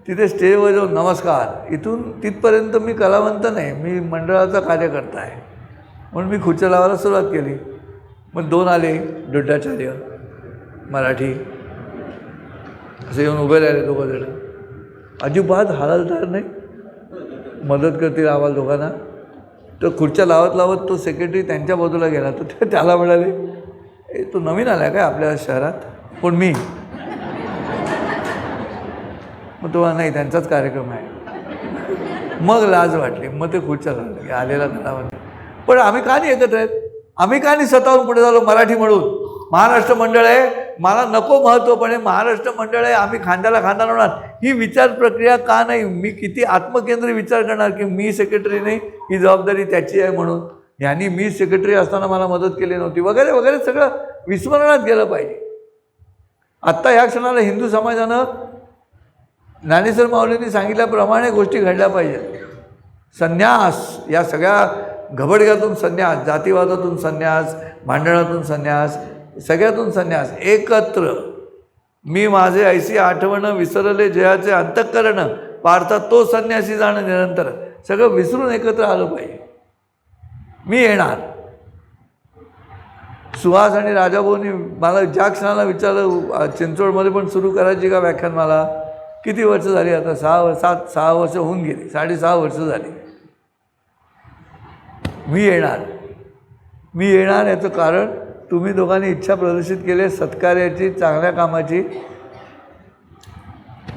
तिथे स्टेजवर जाऊन नमस्कार, इथून तिथपर्यंत मी कलावंत नाही, मी मंडळाचा कार्यकर्ता आहे. म्हणून मी खुर्च्या लावायला सुरुवात केली. मग 2 आले दृढाचार्य मराठी, असे येऊन उभे राहिले 2 जण, अजिबात हालचाल नाही, मदत करतील आम्हाला दोघांना. तर खुर्च्या लावत लावत तो सेक्रेटरी त्यांच्या बाजूला गेला. तर ते त्याला म्हणाले, तो नवीन आला काय आपल्या शहरात? पण मी मग तो नाही, त्यांचाच कार्यक्रम आहे. मग लाज वाटली. मग ते खुर्च्या लागले आलेला कलावंत. पण आम्ही का नाही एकत्र आहेत? आम्ही का नाही स्वतःहून पुढे झालो मराठी म्हणून? महाराष्ट्र मंडळ आहे, मला नको महत्त्वपणे महाराष्ट्र मंडळ आहे, आम्ही खांद्याला खांदा लावणार, ही विचार प्रक्रिया का नाही? मी किती आत्मकेंद्री विचार करणार की मी सेक्रेटरी नाही, ही जबाबदारी त्याची आहे म्हणून, यांनी मी सेक्रेटरी असताना मला मदत केली नव्हती वगैरे वगैरे सगळं विस्मरणात गेलं पाहिजे. आत्ता ह्या क्षणाला हिंदू समाजानं ज्ञानेश्वर माऊलींनी सांगितल्याप्रमाणे गोष्टी घडल्या पाहिजेत. संन्यास, या सगळ्या घबडग्यातून संन्यास, जातीवादातून संन्यास, भांडणातून संन्यास, सगळ्यातून संन्यास, एकत्र. मी माझे ऐसी आठवणं विसरले जयाचे अंतःकरण, पार्था तो संन्यासी जाणं निरंतर. सगळं विसरून एकत्र आलं पाहिजे. मी येणार. सुहास आणि राजाभाऊंनी मला ज्या क्षणाला विचारलं चिंचवडमध्ये पण सुरू करायची का व्याख्यान, मला किती वर्ष झाली आता? 6 वर्ष होऊन गेली, 6.5 वर्ष झाली. मी येणार याचं कारण तुम्ही दोघांनी इच्छा प्रदर्शित केली, सत्कार्याची, चांगल्या कामाची.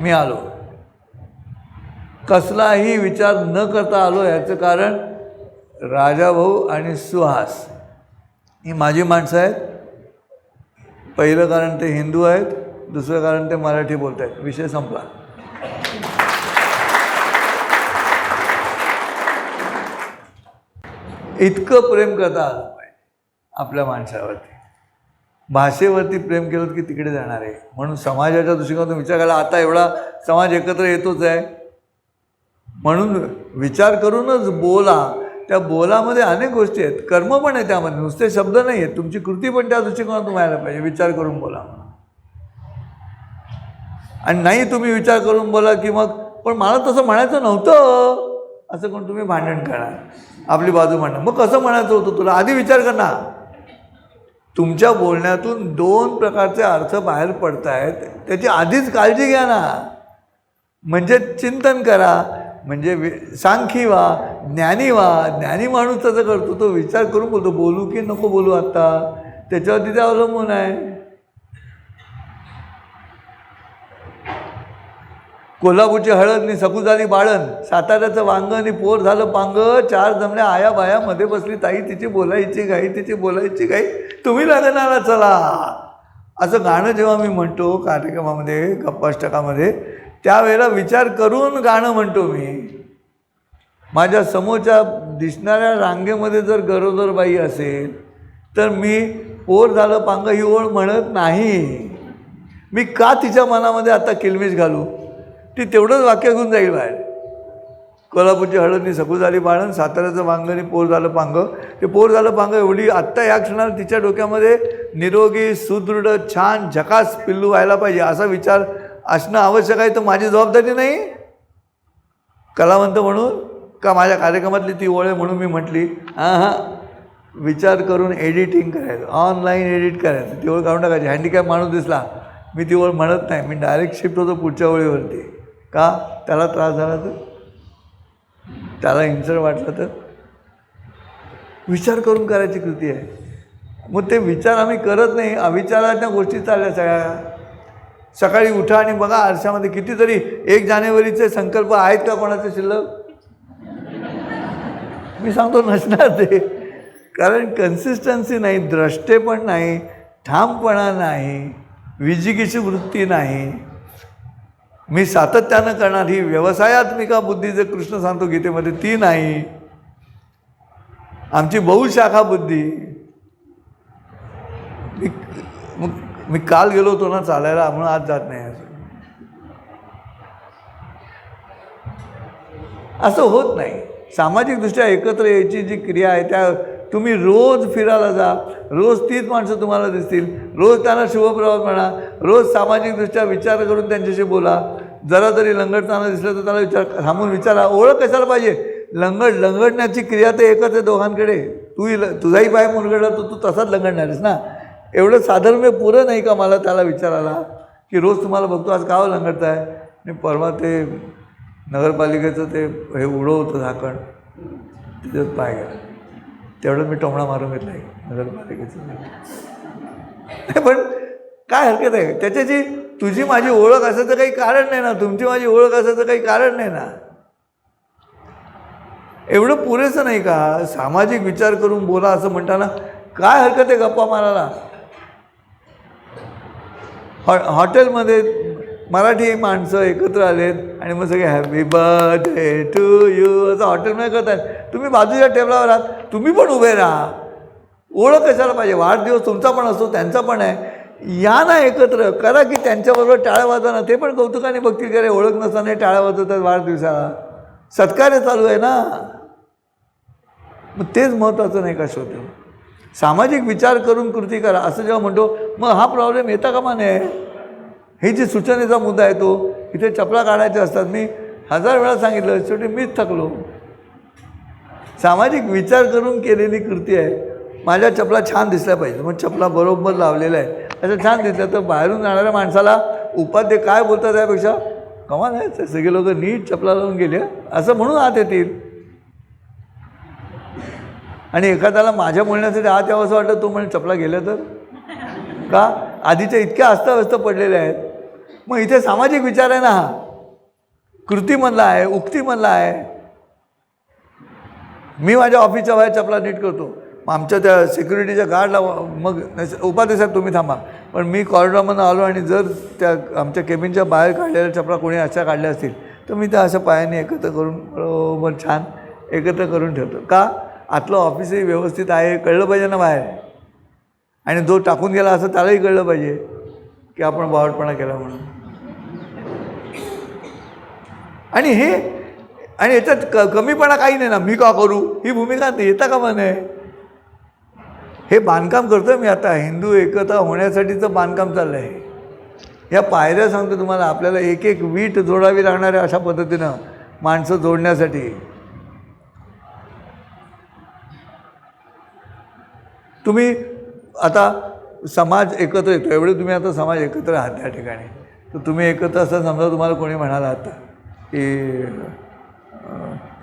मी आलो. कसलाही विचार न करता आलो. याचं कारण राजाभाऊ आणि सुहास ही माझी माणसं आहेत. पहिलं कारण ते हिंदू आहेत, दुसरं कारण ते मराठी बोलत आहेत. विषय संपला. इतकं प्रेम करता आलं पाहिजे आपल्या माणसावरती. भाषेवरती प्रेम केलं की तिकडे जाणार आहे. म्हणून समाजाच्या दृष्टिकोनातून विचार करायला आता एवढा समाज एकत्र येतोच आहे. म्हणून विचार करूनच बोला. त्या बोलामध्ये अनेक गोष्टी आहेत, कर्म पण आहे त्यामध्ये, नुसते शब्द नाही आहेत. तुमची कृती पण त्या दृष्टिकोनातून व्हायला पाहिजे. विचार करून बोला. आणि नाही तुम्ही विचार करून बोला की मग पण मला तसं म्हणायचं नव्हतं असं कोण तुम्ही भांडण करणार, आपली बाजू मांडणार. मग कसं म्हणायचं होतं तुला? आधी विचार कर ना. तुमच्या बोलण्यातून 2 प्रकारचे अर्थ बाहेर पडत आहेत, त्याची आधीच काळजी घ्या ना. म्हणजे चिंतन करा, म्हणजे सांखी व्हा, ज्ञानी व्हा. ज्ञानी माणूस तसं करतो, तो विचार करून बोलतो. बोलू की नको बोलू आता, त्याच्यावरती ते अवलंबून आहे. कोल्हापूरची हळदनी सकू झाली बाळण, साताऱ्याचं वांगणी पोर झालं पांग, 4 जमल्या आया बाया मध्ये बसली ताई, तिची बोलायची घाई, तिची बोलायची घाई, तुम्ही लग्नाला चला. असं गाणं जेव्हा मी म्हणतो कार्यक्रमामध्ये, गप्पाष्टकामध्ये, त्यावेळेला विचार करून गाणं म्हणतो मी. माझ्या समोरच्या दिसणाऱ्या रांगेमध्ये जर गरोदर बाई असेल तर मी पोर झालं पांग ही ओळ म्हणत नाही. मी का तिच्या मनामध्ये आता किलमिश घालू? ती तेवढंच वाक्य घेऊन जाईल बाहेर. कोल्हापूरची हळदनी सकू झाली बाळण, साताऱ्याचं वांगणी पोर झालं पांग. ते पोर झालं पांग एवढी आत्ता या क्षणाला तिच्या डोक्यामध्ये निरोगी, सुदृढ, छान, झकास पिल्लू व्हायला पाहिजे असा विचार असणं आवश्यक आहे. तर माझी जबाबदारी नाही कलावंत म्हणून का माझ्या कार्यक्रमातली ती ओळ आहे म्हणून मी म्हटली? विचार करून एडिटिंग करायचं, ऑनलाईन एडिट करायचं, ती ओळ काढून टाकायची. हँडिकॅप माणूस दिसला मी ती ओळ म्हणत नाही, मी डायरेक्ट शिफ्ट होतो पुढच्या ओळीवरती. का? त्याला त्रास झाला तर, त्याला हिंसड वाटलं तर. विचार करून करायची कृती आहे. मग ते विचार आम्ही करत नाही, अविचाराच्या गोष्टी चालल्या सगळ्या. सकाळी उठा आणि बघा आरशामध्ये कितीतरी 1 जानेवारीचे संकल्प आहेत का कोणाचे शिल्लक? मी सांगतो नसणार ते. कारण कन्सिस्टन्सी नाही, द्रष्टेपण नाही, ठामपणा नाही, विजिगीची वृत्ती नाही. मी सातत्यानं करणार ही व्यवसायात्मिका बुद्धी जे कृष्ण सांगतो गीतेमध्ये ती नाही. आमची बहुशाखा बुद्धी. मी काल गेलो होतो ना चालायला म्हणून आज जात नाही. असं होत नाही. सामाजिकदृष्ट्या एकत्र यायची जी क्रिया आहे त्या तुम्ही रोज फिरायला जा, रोज 30 माणसं तुम्हाला दिसतील, रोज त्यांना शुभप्रभात म्हणा, रोज सामाजिकदृष्ट्या विचार करून त्यांच्याशी बोला. जरा तरी लंगडताना दिसलं तर त्याला थांबून विचारा, ओळख कशाला पाहिजे? लंगडण्याची क्रिया तर एकच आहे दोघांकडे. तुझाही पाय मुरगडला तर तू तसाच लंगडणारच ना. एवढं साधर्म्य पुरं नाही का मला त्याला विचारायला की रोज तुम्हाला बघतो आज का लंगडताय? आणि परवा ते नगरपालिकेचं ते हे उडं होतं झाकण, तिथेच पाय गेला. तेवढं मी टोमणा मारून घेतला आहे नगरपालिकेचं. पण काय हरकत आहे? त्याच्याची तुझी माझी ओळख असायचं काही कारण नाही ना, तुमची माझी ओळख असायचं काही कारण नाही ना. एवढं पुरेसं नाही का? सामाजिक विचार करून बोला असं म्हणताना काय हरकत आहे गप्पा मारायला? हॉटेलमध्ये मराठी माणसं एकत्र आलेत आणि मग सगळे हॅपी बर्थडे टू यू असं हॉटेलमध्ये करतात. तुम्ही बाजूच्या टेबलावर आहात, तुम्ही पण उभे राहा. ओळख कशाला पाहिजे? वाढदिवस तुमचा पण असतो, त्यांचा पण आहे. या ना एकत्र करा की त्यांच्याबरोबर टाळ्या वाजवा ना. ते पण कौतुकाने बघतील की अरे ओळख नसताना टाळ्या वाजवतात वाढदिवसाला. सत्कार्य चालू आहे ना. मग तेच महत्त्वाचं नाही का शोधून? सामाजिक विचार करून कृती करा असं जेव्हा म्हणतो मग हा प्रॉब्लेम येता कामा नये. हे जी सूचनेचा मुद्दा आहे तो इथे चपला काढायच्या असतात. मी 1000 वेळा सांगितलं, शेवटी मीच थकलो. सामाजिक विचार करून केलेली कृती आहे. माझ्या चपला छान दिसल्या पाहिजे, मग चपला बरोबर लावलेल्या आहे असं छान दिसलं तर बाहेरून जाणाऱ्या माणसाला उपाध्ये काय बोलतात त्यापेक्षा कमाल आहे सगळे लोक नीट चपला लावून गेले असं म्हणून आत येतील. आणि एखाद्याला माझ्या बोलण्यासाठी आत यावं असं वाटतं, तो म्हणजे चपला गेल्या तर का? आधीच्या इतक्या अस्ताव्यस्त पडलेल्या आहेत. मग इथे सामाजिक विचार आहे ना, हा कृतीमधला आहे, उक्तीमधला आहे. मी माझ्या ऑफिसच्या बाहेर चपला नीट करतो, मग आमच्या त्या सिक्युरिटीच्या गार्डला मग उपाध्ये साहेब तुम्ही थांबा, पण मी कॉरिडॉरमधून आलो आणि जर त्या आमच्या केबिनच्या बाहेर काढलेल्या चपला कोणी अशा काढल्या असतील तर मी त्या अशा पायाने एकत्र करून बरोबर छान एकत्र करून ठेवतो. का? आतलं ऑफिसही व्यवस्थित आहे, कळलं पाहिजे ना बाहेर. आणि जो टाकून गेला असं त्यालाही कळलं पाहिजे की आपण बावटपणा केला म्हणून. आणि हे आणि याच्यात कमीपणा काही नाही ना, मी का करू ही भूमिका येता का म्हणे. हे बांधकाम करतो मी आता, हिंदू एकता होण्यासाठीचं बांधकाम चाललं आहे. या पायऱ्या सांगतो तुम्हाला, आपल्याला एक एक वीट जोडावी लागणार आहे अशा पद्धतीनं माणसं जोडण्यासाठी. तुम्ही आता समाज एकत्र येतो, एवढे तुम्ही आता समाज एकत्र आहात त्या ठिकाणी, तर तुम्ही एकत्र असं समजा तुम्हाला कोणी म्हणाला आता की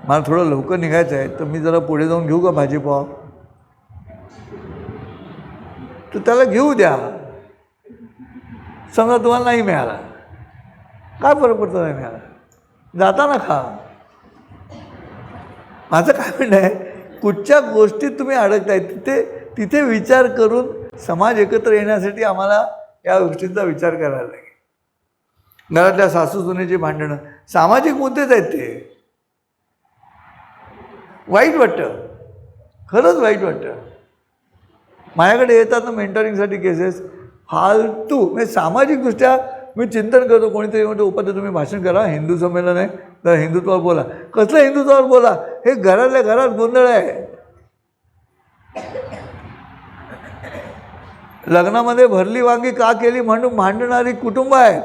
मला थोडं लवकर निघायचं आहे तर मी जरा पुढे जाऊन घेऊ का भाजीपाव, तर त्याला घेऊ द्या. समजा तुम्हाला नाही मिळाला, काय फरक पडतो नाही मिळाला, जाताना खा. माझं काय म्हणणं आहे, कुठच्या गोष्टीत तुम्ही अडकताय तिथे विचार करून समाज एकत्र येण्यासाठी आम्हाला या गोष्टींचा विचार करायला लागेल. घरातल्या सासू सुनेची भांडणं सामाजिक मुद्देच आहेत. ते वाईट वाटतं, खरंच वाईट वाटतं. माझ्याकडे येतात ना मेंटरिंगसाठी केसेस, फालतू म्हणजे सामाजिकदृष्ट्या मी चिंतन करतो. कोणीतरी म्हणतो उपाध्ये तुम्ही भाषण करा, हिंदू संमेलन आहे तर हिंदुत्वावर बोला. कसलं हिंदुत्वावर बोला? हे घरातल्या घरात गोंधळ आहे. लग्नामध्ये भरली वांगी का केली म्हणून भांडणारी कुटुंब आहेत.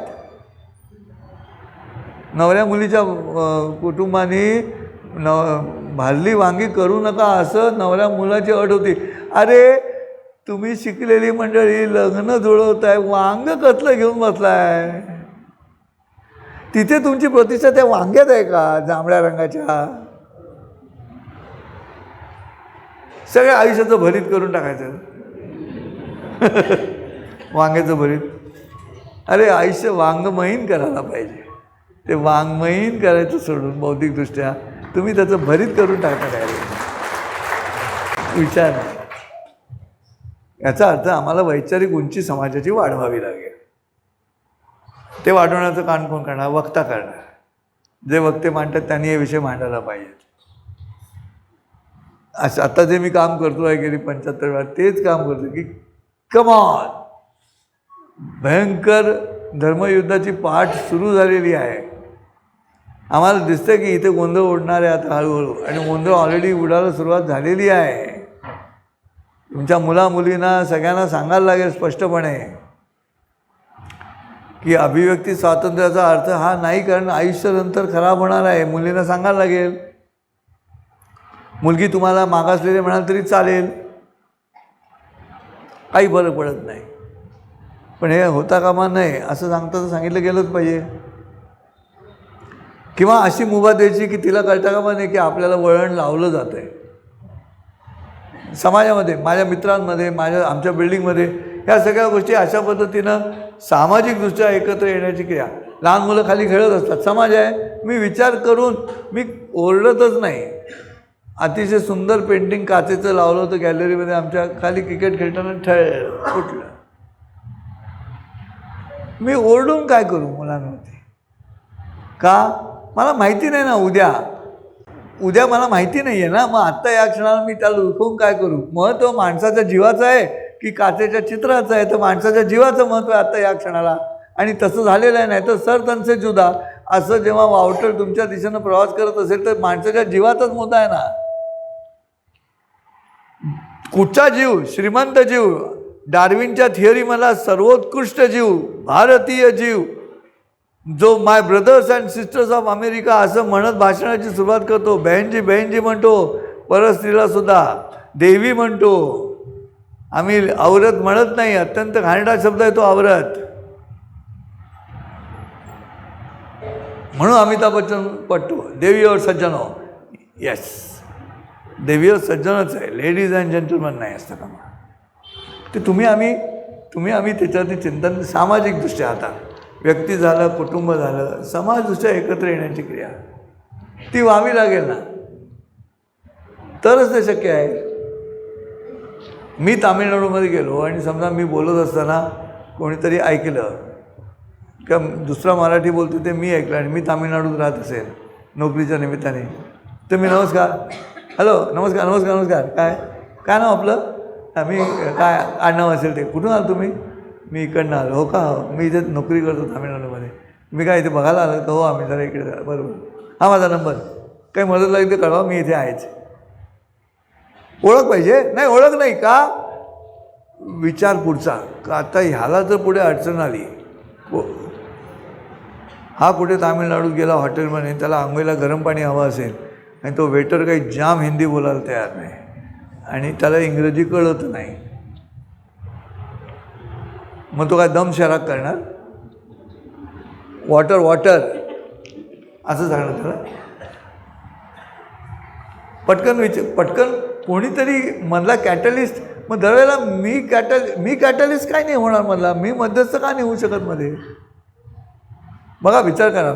नवऱ्या मुलीच्या कुटुंबाने भरली वांगी करू नका असं नवऱ्या मुलाची अट होती. अरे तुम्ही शिकलेली मंडळी लग्न जुळवताय, वांग कसलं घेऊन बसलाय? तिथे तुमची प्रतिष्ठा त्या वांग्यात आहे का? जांभळ्या रंगाच्या सगळ्या आयुष्याचं भरीत करून टाकायचं. वांग्याचं भरीत. अरे आयुष्य वांगमयीन करायला पाहिजे. ते वांगमयीन करायचं सोडून बौद्धिकदृष्ट्या तुम्ही त्याचं भरीत करून टाकता काय विचार. याचा अर्थ आम्हाला वैचारिक उंची समाजाची वाढवावी लागेल. ते वाढवण्याचं काम कोण करणार? वक्ता करणार. जे वक्ते मांडतात त्यांनी हे विषय मांडायला पाहिजेत. असं आता जे मी काम करतो आहे गेली 75 वेळा तेच काम करतो की कमॉन, भयंकर धर्मयुद्धाची पाठ सुरू झालेली आहे. आम्हाला दिसतं की इथे गोंधळ उडणार आहे आता हळूहळू, आणि गोंधळ ऑलरेडी उडायला सुरुवात झालेली आहे. तुमच्या मुला मुलींना सगळ्यांना सांगायला लागेल स्पष्टपणे की अभिव्यक्ती स्वातंत्र्याचा अर्थ हा नाही, कारण आयुष्य नंतर खराब होणार आहे. मुलींना सांगायला लागेल. मुलगी तुम्हाला मागासलेले म्हणाल तरी चालेल, काही फरक पडत नाही. पण हे होता कामा नये असं सांगितलं गेलंच पाहिजे. किंवा अशी मुभा द्यायची की तिला कळता कामा नये की आपल्याला वळण लावलं जातं आहे समाजामध्ये, माझ्या मित्रांमध्ये, आमच्या बिल्डिंगमध्ये. ह्या सगळ्या गोष्टी अशा पद्धतीनं सामाजिकदृष्ट्या एकत्र येण्याची क्रिया. लहान मुलं खाली खेळत असतात, समाज आहे. मी विचार करून मी ओरडतच नाही. अतिशय सुंदर पेंटिंग काचेचं लावलं होतं गॅलरीमध्ये आमच्या, खाली क्रिकेट खेळताना फुटलं. मी ओरडून काय करू मुलांवरती? का? मला माहिती नाही ना उद्या मला माहिती नाही आहे ना. मग आत्ता या क्षणाला मी त्याला दुखवून काय करू? महत्त्व माणसाच्या जीवाचं आहे की काचेच्या चित्राचं आहे? तर माणसाच्या जीवाचं महत्त्व आहे आत्ता या क्षणाला. आणि तसं झालेलं आहे. नाही तर सर तनसे जुदा असं जेव्हा वावटळ तुमच्या दिशेनं प्रवास करत असेल तर माणसाच्या जीवाचाच मुद्दा आहे ना. कुठचा जीव? श्रीमंत जीव. डार्विनच्या थिअरी मला सर्वोत्कृष्ट जीव, भारतीय जीव, जो my brothers and sisters of America असं म्हणत भाषणाची सुरुवात करतो. बहीणजी बहीणजी म्हणतो, परस्त्रीला सुद्धा देवी म्हणतो. आम्ही औरत म्हणत नाही, अत्यंत घाणेरडा शब्द आहे तो औरत. म्हणून अमिताभ बच्चन पटतो, देवी और सज्जन हो. येस, देवी और सज्जनच आहे, लेडीज अँड जेंटलमन नाही असतं का? ते तुम्ही आम्ही त्याच्यावरती चिंतन. सामाजिकदृष्ट्या आता व्यक्ती झालं, कुटुंब झालं, समाजदृष्ट्या एकत्र येण्याची क्रिया ती व्हावी लागेल ना, तरच ते शक्य आहे. मी तामिळनाडूमध्ये गेलो आणि समजा मी बोलत असताना कोणीतरी ऐकलं किंवा दुसरा मराठी बोलतो ते मी ऐकलं आणि मी तामिळनाडूत राहत असेल नोकरीच्या निमित्ताने, तर मी नमस्कार, हॅलो, नमस्कार नमस्कार नमस्कार, काय नाव आपलं? मी काय आडनाव असेल ते, कुठून आलो तुम्ही? मी इकडनं आलो. हो का? मी इथे नोकरी करतो तामिळनाडूमध्ये. मी काय इथे बघायला आलं का? हो, आम्ही जरा इकडे. बरोबर, हा माझा नंबर, काही मदत लागली ते कळवा, मी इथे आहेच. ओळख पाहिजे? नाही, ओळख नाही का? विचार पुढचा. का आता ह्याला जर पुढे अडचण आली, हा कुठे तामिळनाडूत गेला हॉटेलमध्ये, त्याला आंघोळीला गरम पाणी हवं असेल आणि तो वेटर काही जाम हिंदी बोलायला तयार नाही आणि त्याला इंग्रजी कळत नाही, मग तो काय दम शराक करणार? वॉटर वॉटर असं सांगणार त्याला? पटकन कोणीतरी मधला कॅटलिस्ट. मग दरवेळेला मी कॅटलिस्ट काय नाही होणार मधला? मी मध्यस्थ का नाही होऊ शकत मध्ये? बघा, विचार करा.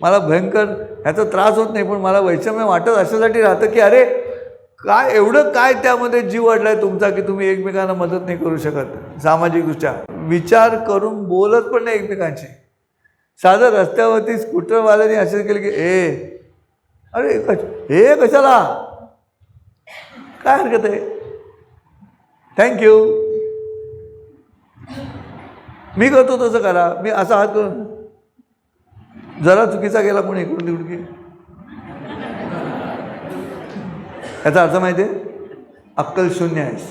मला भयंकर ह्याचा त्रास होत नाही, पण मला वैषम्य वाटत अशासाठी राहतं की अरे काय एवढं काय त्यामध्ये जीव अडला आहे तुमचा की तुम्ही एकमेकांना मदत नाही करू शकत सामाजिकदृष्ट्या. विचार करून बोलत पण नाही एकमेकांशी. साधं रस्त्यावरती स्कूटरवाल्याने असे केले की अरे हे कशाला? काय हरकत आहे? थँक्यू, मी करतो तसं करा. मी असा हात करून जरा चुकीचा गेला कोणी इकडून तिकडून की याचा अर्थ माहिती आहे? अक्कल शून्य आहेस.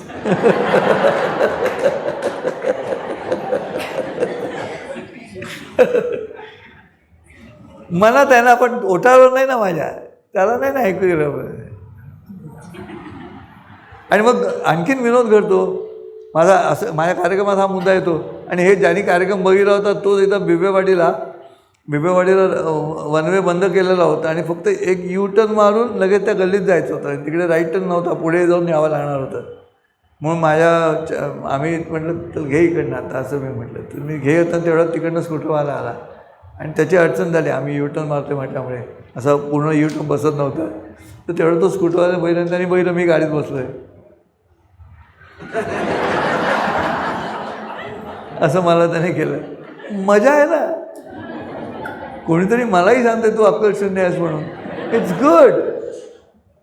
मनात आहे ना, पण ओठावर नाही ना माझ्या, त्याला नाही ना ऐकू गेलं. आणि मग आणखीन विनोद घडतो माझ्या कार्यक्रमात हा मुद्दा येतो. आणि हे ज्यांनी कार्यक्रम बघितला होता तो इथं बिबेवाडीला वन वे बंद केलेला होता आणि फक्त एक यू टर्न मारून लगेच त्या गल्लीत जायचं होतं. तिकडे राईट टर्न नव्हता, पुढे जाऊन यावं लागणार होतं. म्हणून आम्ही म्हटलं तर घे इकडनं आता, असं मी म्हटलं. तर मी घे होता तेवढं तिकडनं स्कूटरवाला आला आणि त्याची अडचण झाली. आम्ही यू टर्न मारतो म्हटल्यामुळे असं पूर्ण यू टर्न बसत नव्हतं. तर तेवढं तो स्कूटरवाला बैल, त्यांनी बैल, मी गाडीत बसलो आहे असं मला त्याने केलं. मजा आहे ना. कोणीतरी मलाही सांगते तू अक्कल शून्य आहेस म्हणून. It's good.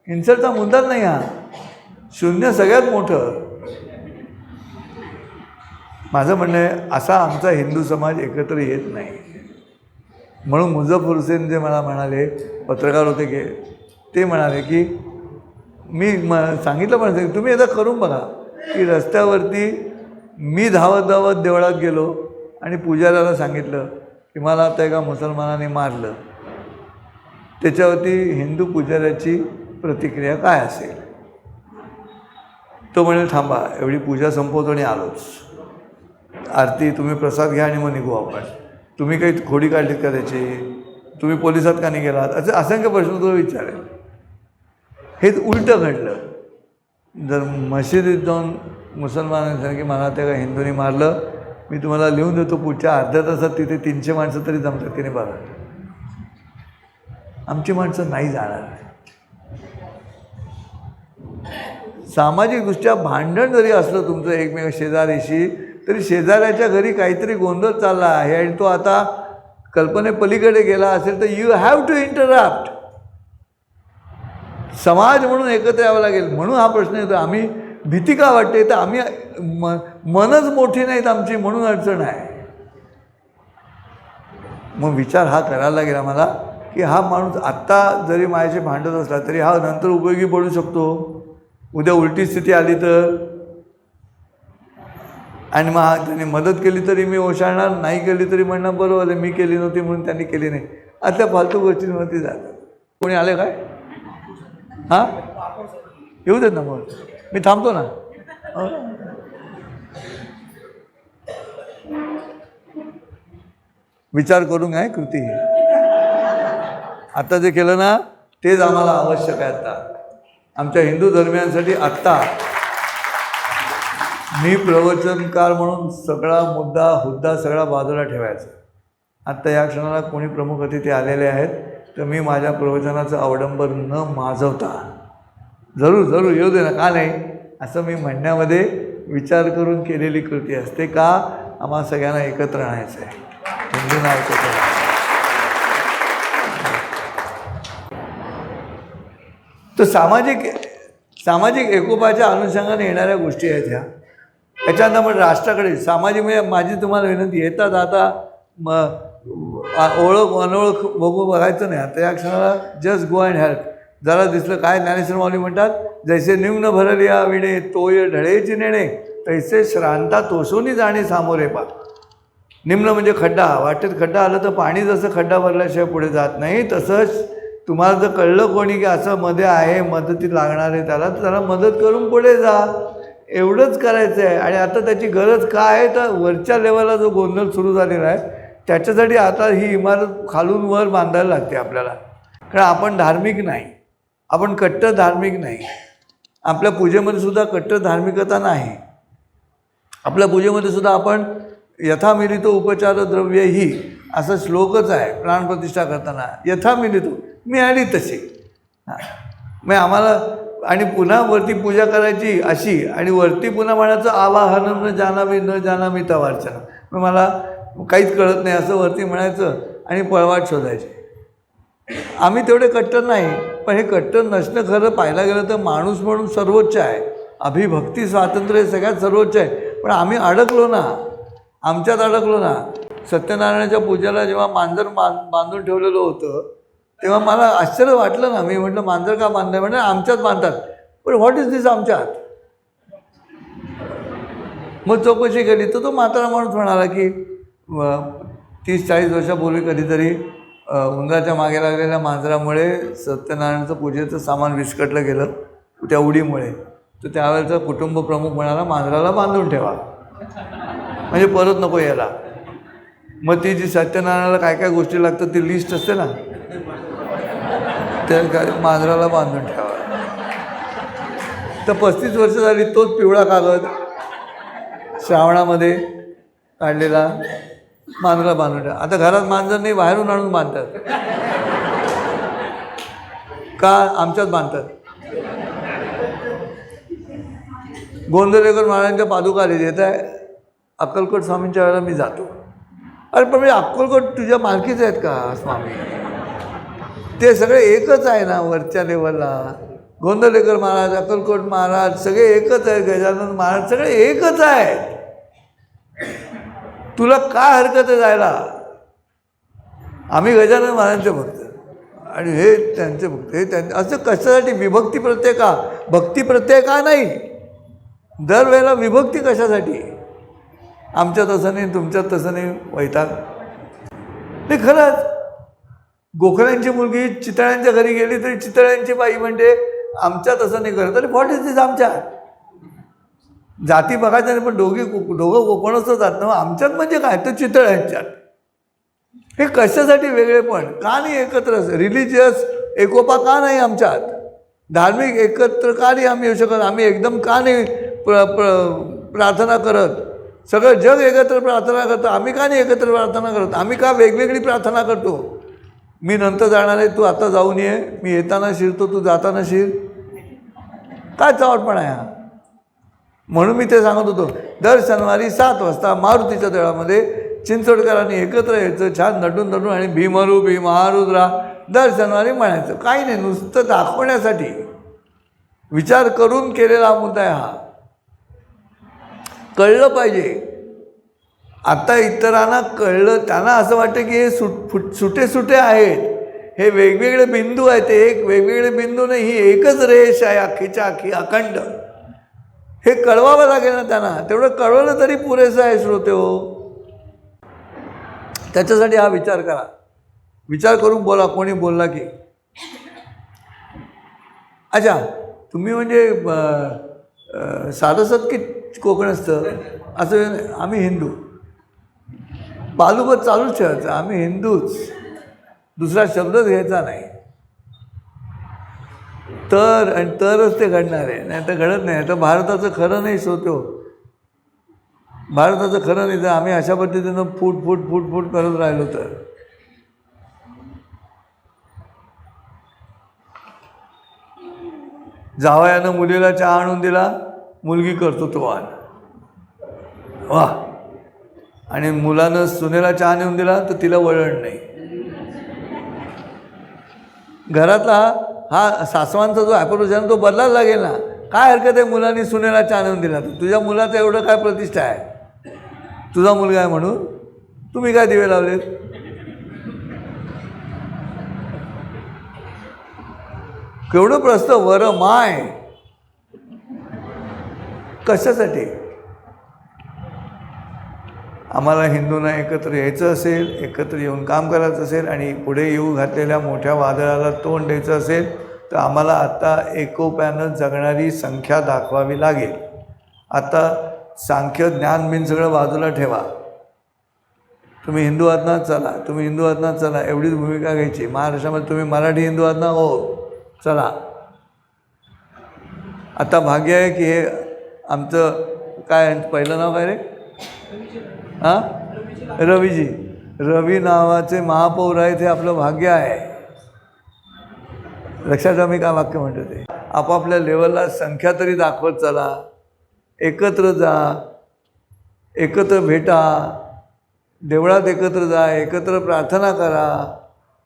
इन्सल्टचा मुद्दाच नाही हा. शून्य सगळ्यात मोठं. माझं म्हणणं आहे असा आमचा हिंदू समाज एकत्र येत नाही. म्हणून मुझफ्फर हुसेन जे मला म्हणाले, पत्रकार होते की ते म्हणाले की मी सांगितलं पण तुम्ही एकदा करून बघा की रस्त्यावरती मी धावत धावत देवळात गेलो आणि पुजाऱ्याला सांगितलं की मला आता एका मुसलमानाने मारलं, त्याच्यावरती हिंदू पुजाऱ्याची प्रतिक्रिया काय असेल. तो म्हणेल थांबा, एवढी पूजा संपवतो आणि आलोच, आरती तुम्ही प्रसाद घ्या आणि मग निघू आपण, तुम्ही काही खोडी काढलीत का त्याची, तुम्ही पोलिसात का नाही गेलात, असे असंख्य प्रश्न तो विचारेल. हे उलटं घडलं. जर मशिदीत जाऊन मुसलमानांनी सांगितलं की मला त्या हिंदूंनी मारलं, मी तुम्हाला लिहून देतो, पुढच्या अर्ध्या तासात तिथे 300 माणसं तरी जमतात की नाही बघा. आमची माणसं नाही जाणार. सामाजिकदृष्ट्या भांडण जरी असलं तुमचं एकमेक शेजारीशी, तरी शेजाऱ्याच्या घरी काहीतरी गोंधळ चालला आहे आणि तो आता कल्पनेपलीकडे गेला असेल तर यू हॅव टू इंटरप्ट. समाज म्हणून एकत्र यावं लागेल. म्हणून हा प्रश्न येतो, आम्ही भीती का वाटते, तर आम्ही मनच मोठी नाहीत आमची, म्हणून अडचण आहे. मग विचार हा करायला लागेल आम्हाला की हा माणूस आत्ता जरी माझ्याशी भांडत असला तरी हा नंतर उपयोगी पडू शकतो. उद्या उलटी स्थिती आली तर, आणि मग त्यांनी मदत केली तरी मी ओशाळणार, नाही केली तरी म्हणणार बरोबर आहे, मी केली नव्हती म्हणून त्यांनी केली नाही. आतल्या फालतू गोष्टींवरती जातात. कोणी आले काय? हां, येऊ देत ना, मग मी थांबतो ना. विचार करून आहे कृती. आत्ता जे केलं ना तेच आम्हाला आवश्यक आहे. आत्ता आमच्या हिंदू धर्मियांसाठी आत्ता मी प्रवचनकार म्हणून सगळा हुद्दा सगळा बाजूला ठेवायचा. आत्ता या क्षणाला कोणी प्रमुख अतिथी आलेले आहेत तर मी माझ्या प्रवचनाचं अवडंबर न माजवता जरूर येऊ दे ना, का नाही, असं मी म्हणण्यामध्ये विचार करून केलेली कृती असते. का? आम्हाला सगळ्यांना एकत्र आणायचं आहे, हिंदूंना एकत्र. तर सामाजिक एकोपाच्या अनुषंगाने येणाऱ्या गोष्टी आहेत ह्या. याच्यानंतर मग राष्ट्राकडे सामाजिक, म्हणजे माझी तुम्हाला विनंती, येता जाता ओळख अनोळख बघायचं नाही. आता या क्षणाला जस्ट गो अँड हेल्प. जरा दिसलं काय, ज्ञानेश्वर माऊली म्हणतात, जैसे निम्न भरल या विणे तोय ढळेची नेणे, तैसे श्रांता तोषोनी जाणे सामोरे पा. निम्न म्हणजे खड्डा, वाटेत खड्डा आलं तर पाणी जसं खड्डा भरल्याशिवाय पुढे जात नाही, तसंच तुम्हाला जर कळलं कोणी की असं मध्ये आहे, मदतीत लागणार आहे त्याला, तर त्याला मदत करून पुढे जा. एवढंच करायचं आहे. आणि आता त्याची गरज काय आहे, तर वरच्या लेवलला जो गोंधळ सुरू झालेला आहे त्याच्यासाठी आता ही इमारत खालून वर बांधायला लागते आपल्याला. कारण आपण धार्मिक नाही, आपण कट्टर धार्मिक नाही. आपल्या पूजेमध्ये सुद्धा कट्टर धार्मिकता नाही. आपल्या पूजेमध्ये सुद्धा आपण यथा मिलितो उपचार द्रव्य ही असं श्लोकच आहे. प्राणप्रतिष्ठा करताना यथा मिलितो, मिळाली तशी. मग आम्हाला आणि पुन्हा वरती पूजा करायची अशी, आणि वरती पुन्हा म्हणायचं आवाहन न जाणावी तवार्चना. मग मला काहीच कळत नाही असं वरती म्हणायचं आणि पळवाट शोधायची. आम्ही तेवढे कट्टर नाही, पण हे कट्टर नसणं खरं पाहायला गेलं तर माणूस म्हणून सर्वोच्च आहे. अभिभक्ती स्वातंत्र्य सगळ्यात सर्वोच्च आहे. पण आम्ही अडकलो ना, आमच्यात अडकलो ना. सत्यनारायणाच्या पूजेला जेव्हा मांजर बांधून ठेवलेलं होतं तेव्हा मला आश्चर्य वाटलं ना. मी म्हटलं मांजर का बांधलं, म्हणजे आमच्यात बांधतात. पण व्हॉट इज दिस आमच्यात? मग चौकशी केली तर तो म्हातारा माणूस म्हणाला की 30-40 वर्षापूर्वी कधीतरी उंदराच्या मागे लागलेल्या मांजरामुळे सत्यनारायणाचं पूजेचं सामान विस्कटलं गेलं त्या उडीमुळे. तर त्यावेळेचा कुटुंब प्रमुख म्हणाला मांजराला बांधून ठेवा, म्हणजे परत नको यायला. मग ती जी सत्यनारायणाला काय काय गोष्टी लागतात ती लिस्ट असते ना, त्या मांजराला बांधून ठेवा. तर 35 वर्ष झाली तोच पिवळा कागद श्रावणामध्ये काढलेला मांजराला बांधून ठेवा. आता घरात मांजर नाही, बाहेरून आणून बांधतात. का? आमच्यात बांधतात. गोंधळेकर महाराजांच्या पादुका आलेली येत आहे. अक्कलकोट स्वामींच्या वेळेला मी जातो. अरे पण म्हणजे अक्कलकोट तुझ्या मालकीच आहेत का स्वामी? ते सगळे एकच आहे ना वरच्या लेवलला. गोंधळेकर महाराज, अक्कलकोट महाराज सगळे एकच आहेत. गजानन महाराज सगळे एकच आहेत. तुला काय हरकत आहे जायला? आम्ही गजानन महाराजांचे भक्त आणि हे त्यांचे भक्त. हे त्यांचे असं कशासाठी? विभक्ती प्रत्यय का? भक्ती प्रत्यय का नाही? दरवेळेला विभक्ती कशासाठी? आमच्यात तसं नाही, तुमच्यात तसं नाही, वैताग. ते खरंच गोखल्यांची मुलगी चितळ्यांच्या घरी गेली तरी चितळ्यांची बाई म्हणते आमच्यात तसं नाही करत, तरी व्हॉट इज दिस आमच्यात. जाती बघायचं नाही, पण दोघं कोकणच जात ना, आमच्यात म्हणजे काय तर चितळ्यांच्यात. हे कशासाठी वेगळे पण का नाही एकत्र, रिलिजियस एकोपा का नाही आमच्यात, धार्मिक एकत्र का नाही आम्ही येऊ शकत, आम्ही एकदम का नाही प्रार्थना करत, सगळं जग एकत्र प्रार्थना करतं, आम्ही का नाही एकत्र प्रार्थना करत, आम्ही का वेगवेगळी प्रार्थना करतो. मी नंतर जाणार आहे, तू आता जाऊन ये, मी येताना शिरतो, तू जाताना शिर, काय चावटपणा आहे हा. म्हणून मी ते सांगत होतो, दर शनिवारी 7 वाजता मारुतीच्या देवळामध्ये चिंचोडकरांनी एकत्र यायचं, छान नटून नटून, आणि भीमरू भीमहारुद्रा दर शनिवारी म्हणायचं. काही नाही, नुसतं दाखवण्यासाठी, विचार करून केलेला मुद्दा आहे हा. कळलं पाहिजे. आता इतरांना कळलं, त्यांना असं वाटतं की हे सुटे सुटे आहेत, हे वेगवेगळे बिंदू आहेत. ते एक वेगवेगळे बिंदू नाही, ही एकच रेष आहे अख्खीच्या अख्खी अखंड. हे कळवावं लागेल ना त्यांना, तेवढं कळवलं तरी पुरेसं आहे श्रोते हो. त्याच्यासाठी हा विचार करा, विचार करून बोला. कोणी बोलला की अच्छा तुम्ही म्हणजे साधंसत की कोकणस्थ असं, आम्ही हिंदू, बालूबत चालूच ठेवायचं, आम्ही हिंदूच, दुसरा शब्दच घ्यायचा नाही. तर आणि तरच ते घडणार आहे, नाही तर घडत नाही. तर भारताचं खरं नाही श्रोते हो, भारताचं खरं नाही. तर आम्ही अशा पद्धतीनं फूट फूट फूट फूट करत राहिलो तर. जावयानं मुलीला चहा आणून दिला, मुलगी कर्तृत्ववान, वा. आणि मुलानं सुनेला चहा नेऊन दिला तर तिला वळण नाही. घरातला हा सासवांचा जो ॲप्रोच आहे तो बदलायला लागेल ना. काय हरकत आहे मुलांनी सुनेला चहा नेऊन दिला तर, तुझ्या मुलाचं एवढं काय प्रतिष्ठा आहे, तुझा मुलगा आहे म्हणून तुम्ही काय दिवे लावलेत. केवढं प्रश्न वर माय, कशासाठी. आम्हाला हिंदूंना एकत्र यायचं असेल, एकत्र येऊन काम करायचं असेल, आणि पुढे येऊ घातलेल्या मोठ्या वादळाला तोंड द्यायचं असेल, तर आम्हाला आता एकोप्यानं जगणारी संख्या दाखवावी लागेल. आता सांख्य ज्ञान बिन सगळं बाजूला ठेवा. तुम्ही हिंदू आहात ना, चला, तुम्ही हिंदू आहात ना, चला, एवढीच भूमिका घ्यायची. महाराष्ट्रामध्ये तुम्ही मराठी हिंदू आहात ना, हो चला. आता भाग्य आहे की हे आमचं काय पहिलं नाव काय रे, हां, रवीजी, रवी नावाचे महापौर आहेत, हे आपलं भाग्य आहे. लक्षात आम्ही काय वाक्य म्हणतो ते. आपापल्या लेवलला संख्या तरी दाखवत चला, एकत्र जा, एकत्र भेटा, देवळात एकत्र जा, एकत्र प्रार्थना करा,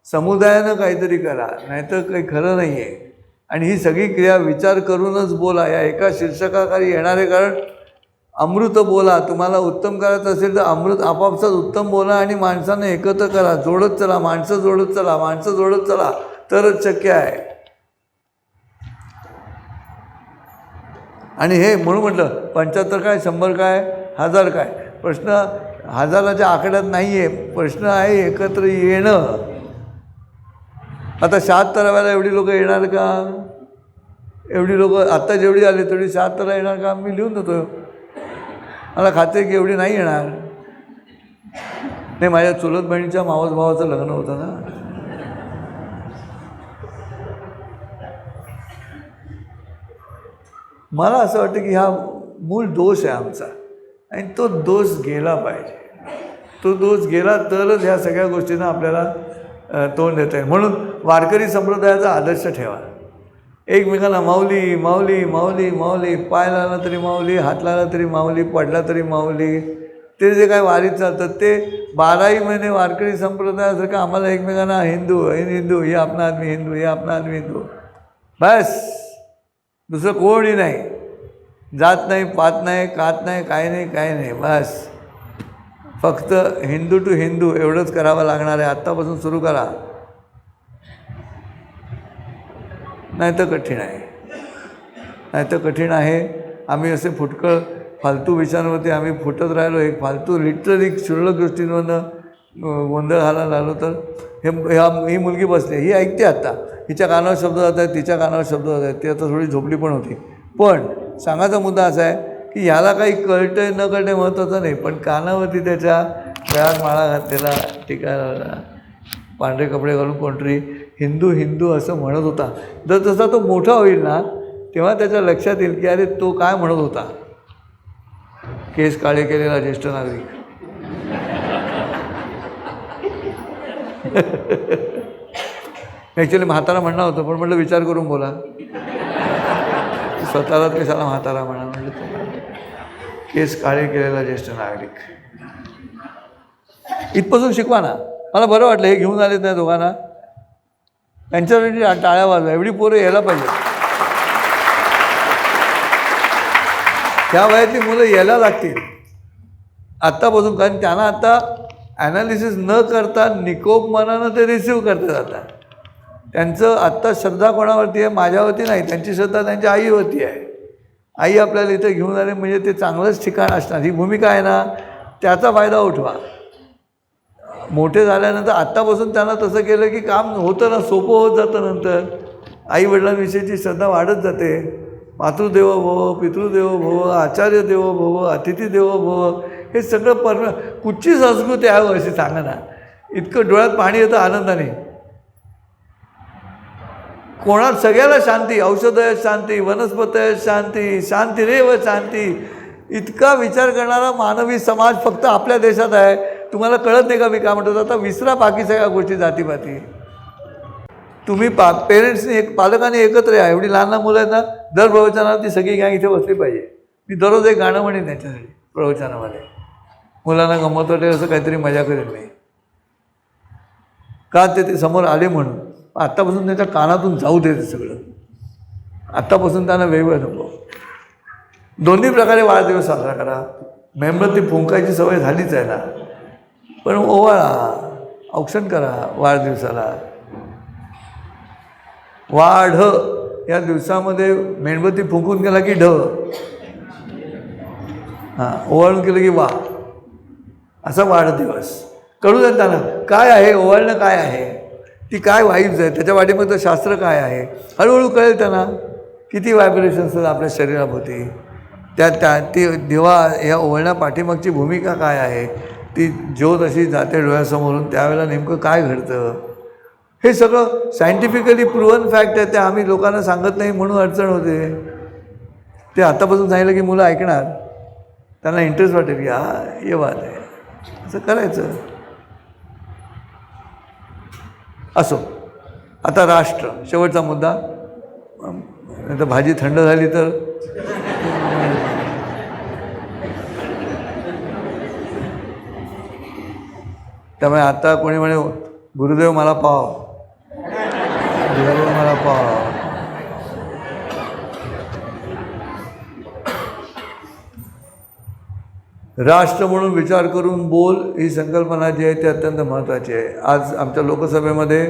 समुदायानं काहीतरी करा, नाहीतर काही खरं नाही आहे. आणि ही सगळी क्रिया विचार करूनच बोला. या एका शीर्षकाखाली येणारे, कारण अमृत बोला. तुम्हाला उत्तम करायचं असेल तर अमृत आपापसात उत्तम बोला, आणि माणसानं एकत्र करा, जोडत चला, माणसं जोडत चला, माणसं जोडत चला, तरच शक्य आहे. आणि हे म्हणून म्हटलं 75 काय, 100 काय, 1000 काय, प्रश्न हजाराच्या आकड्यात नाही आहे, प्रश्न आहे एकत्र येणं. आता 76व्याला एवढी लोक येणार का, एवढी लोक आत्ता जेवढी आली तेवढी 76ला येणार का, मी लिहून देतो. मला खात्री आहे की एवढी नाही येणार. नाही, माझ्या चुलत बहिणीच्या मावस भावाचं लग्न होतं ना. मला असं वाटतं की हा मूळ दोष आहे आमचा, आणि तो दोष गेला पाहिजे. तो दोष गेला तरच ह्या सगळ्या गोष्टींना आपल्याला तोंड देता येईल. म्हणून वारकरी संप्रदायाचा आदर्श ठेवा. एकमेकांना माऊली माऊली माऊली माऊली, पाय लागला तरी माऊली, हात लागला तरी माऊली, पडला तरी माऊली. ते जे काय वारीत चालतात ते 12ही महिने वारकरी संप्रदायासारखं आम्हाला एकमेकांना हिंदू हिंदू, हे आपला आदमी हिंदू, हे आपला आदमी हिंदू, बस. दुसरं कोणी नाही, जात नाही, पात नाही, कात नाही, काही नाही, काही नाही, बस. फक्त हिंदू टू हिंदू एवढंच करावं लागणार आहे. आत्तापासून सुरू करा, नाही तर कठीण आहे, नाही तर कठीण आहे. आम्ही असे फुटकळ फालतू विषयांवरती आम्ही फुटत राहिलो, एक फालतू लिटरली क्षुल्लक गोष्टींवरनं गोंधळ घालायला लागलो तर ही मुलगी बसली, ही ऐकते आत्ता, हिच्या कानावर शब्द जात आहेत, तिच्या कानावर शब्द जात आहेत, ती आता थोडी झोपली पण होती. पण सांगायचा मुद्दा असा आहे की ह्याला काही कळतंय न कळतंय महत्त्वाचं नाही, पण कानावरती त्याच्या गळ्यात माळा घातलेला, टिका, पांढरे कपडे घालून कोणतरी हिंदू हिंदू असं म्हणत होता. जर तसा तो मोठा होईल ना तेव्हा त्याच्या लक्षात येईल की अरे तो काय म्हणत होता, केस काळे केलेला ज्येष्ठ नागरिक. ॲक्च्युली म्हातारा म्हणणार होतं, पण म्हटलं विचार करून बोला, स्वतःला कशाला म्हातारा म्हणा, म्हटलं केस काळे केलेला ज्येष्ठ नागरिक. इथपासून शिकवा ना. मला बरं वाटलं हे घेऊन आलेत नाही दोघांना, त्यांच्यासाठी टाळ्या वाजवा. एवढी पोरं यायला पाहिजे, त्या वयातली मुलं यायला लागतील आत्तापासून, कारण त्यांना आता ॲनालिसिस न करता निकोप मनानं ते रिसिव्ह करते जातात. त्यांचं आत्ता श्रद्धा कोणावरती आहे, माझ्यावरती नाही, त्यांची श्रद्धा त्यांच्या आईवरती आहे. आई आपल्याला इथं घेऊन आले म्हणजे ते चांगलंच ठिकाण असणार, ही भूमिका आहे ना, त्याचा फायदा उठवा. मोठे झाल्यानंतर आत्तापासून त्यांना तसं केलं की काम होतं ना, सोपं होत जातं. नंतर आईवडिलांविषयीची श्रद्धा वाढत जाते. मातृदेवो भव, पितृदेवो भव, आचार्य देवो भव, अतिथी देवो भव, हे सगळं कुठची संस्कृती आहे अशी सांगा ना. इतकं डोळ्यात पाणी येतं आनंदाने. कोणात सगळ्याला शांती, औषधं शांती, वनस्पती शांती, शांतिरेव शांती, इतका विचार करणारा मानवी समाज फक्त आपल्या देशात आहे. तुम्हाला कळत नाही का मी काय म्हणतो? आता विसरा बाकी सगळ्या गोष्टी जातीपाती. तुम्ही पेरेंट्सनी पालकांनी एकत्र या. एवढी लहान लहान मुलं आहेत ना, दर प्रवचनाला ती सगळी गँग इथे बसली पाहिजे. मी दररोज एक गाणं म्हणेन त्यांच्यासाठी प्रवचनामध्ये. मुलांना गंमत वाटेल असं काहीतरी मजा करेन मी, का ते समोर आले म्हणून. आत्तापासून त्यांच्या कानातून जाऊ दे ते सगळं. आत्तापासून त्यांना वेगळं नको. दोन्ही प्रकारे वाढदिवस साजरा करा. मेणबत्ती फुंकायची सवय झालीच आहे ना, पण ओवाळा, औक्षण करा वाढदिवसाला. वाढ या दिवसामध्ये मेणबत्ती फुंकून केला की ढ, ओवाळून केलं की वा, असा वाढदिवस. कळू द्या त्यांना काय आहे ओवाळणं, काय आहे ती, काय वाईब्स आहे त्याच्या वाटेमध्ये, शास्त्र काय आहे. हळूहळू कळेल त्यांना किती व्हायब्रेशन्स आहेत आपल्या शरीराभोवती. ती देवा या ओवाळण्या पाठीमागची भूमिका काय आहे, ती ज्योत अशी जाते डोळ्यासमोरून, त्यावेळेला नेमकं काय घडतं, हे सगळं सायंटिफिकली प्रूव्हन फॅक्ट आहे. ते आम्ही लोकांना सांगत नाही म्हणून अडचण होते. ते आत्तापासून सांगितलं की मुलं ऐकणार, त्यांना इंटरेस्ट वाटेल की हा ये बात आहे, असं करायचं. असो, आता राष्ट्र, शेवटचा मुद्दा. नाही तर भाजी थंड झाली तर त्यामुळे आता कोणी म्हणे गुरुदेव मला पाव, गुरुदेव मला पाव. राष्ट्र म्हणून विचार करून बोल ही संकल्पना जी आहे ती अत्यंत महत्त्वाची आहे. आज आमच्या लोकसभेमध्ये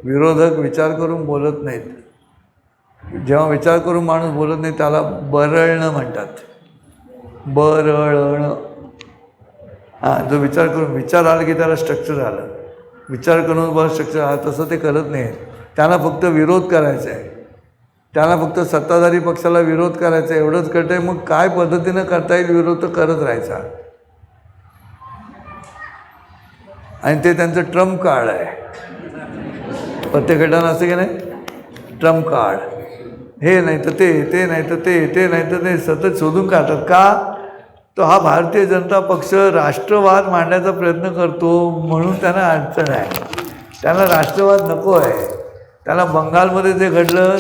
विरोधक विचार करून बोलत नाहीत. जेव्हा विचार करून माणूस बोलत नाही त्याला बरळणं म्हणतात. बरळणं. जो विचार करून, विचार आला की त्याला स्ट्रक्चर आलं. विचार करून बरं स्ट्रक्चर आलं, तसं ते करत नाही. त्यांना फक्त विरोध करायचा आहे. त्यांना फक्त सत्ताधारी पक्षाला विरोध करायचा आहे, एवढंच कळतं आहे. मग काय पद्धतीनं करता येईल विरोध तर करत राहायचा. आणि ते त्यांचं ट्रम्प कार्ड आहे. प्रत्येक गटानं असं की नाही, ट्रम्प कार्ड. हे नाही तर ते, ते नाही तर ते नाही तर ते सतत शोधून काढतात. का? तो हा भारतीय जनता पक्ष राष्ट्रवाद मांडण्याचा प्रयत्न करतो म्हणून त्यांना अडचण आहे. त्यांना राष्ट्रवाद नको आहे. त्याला बंगालमध्ये जे घडलं,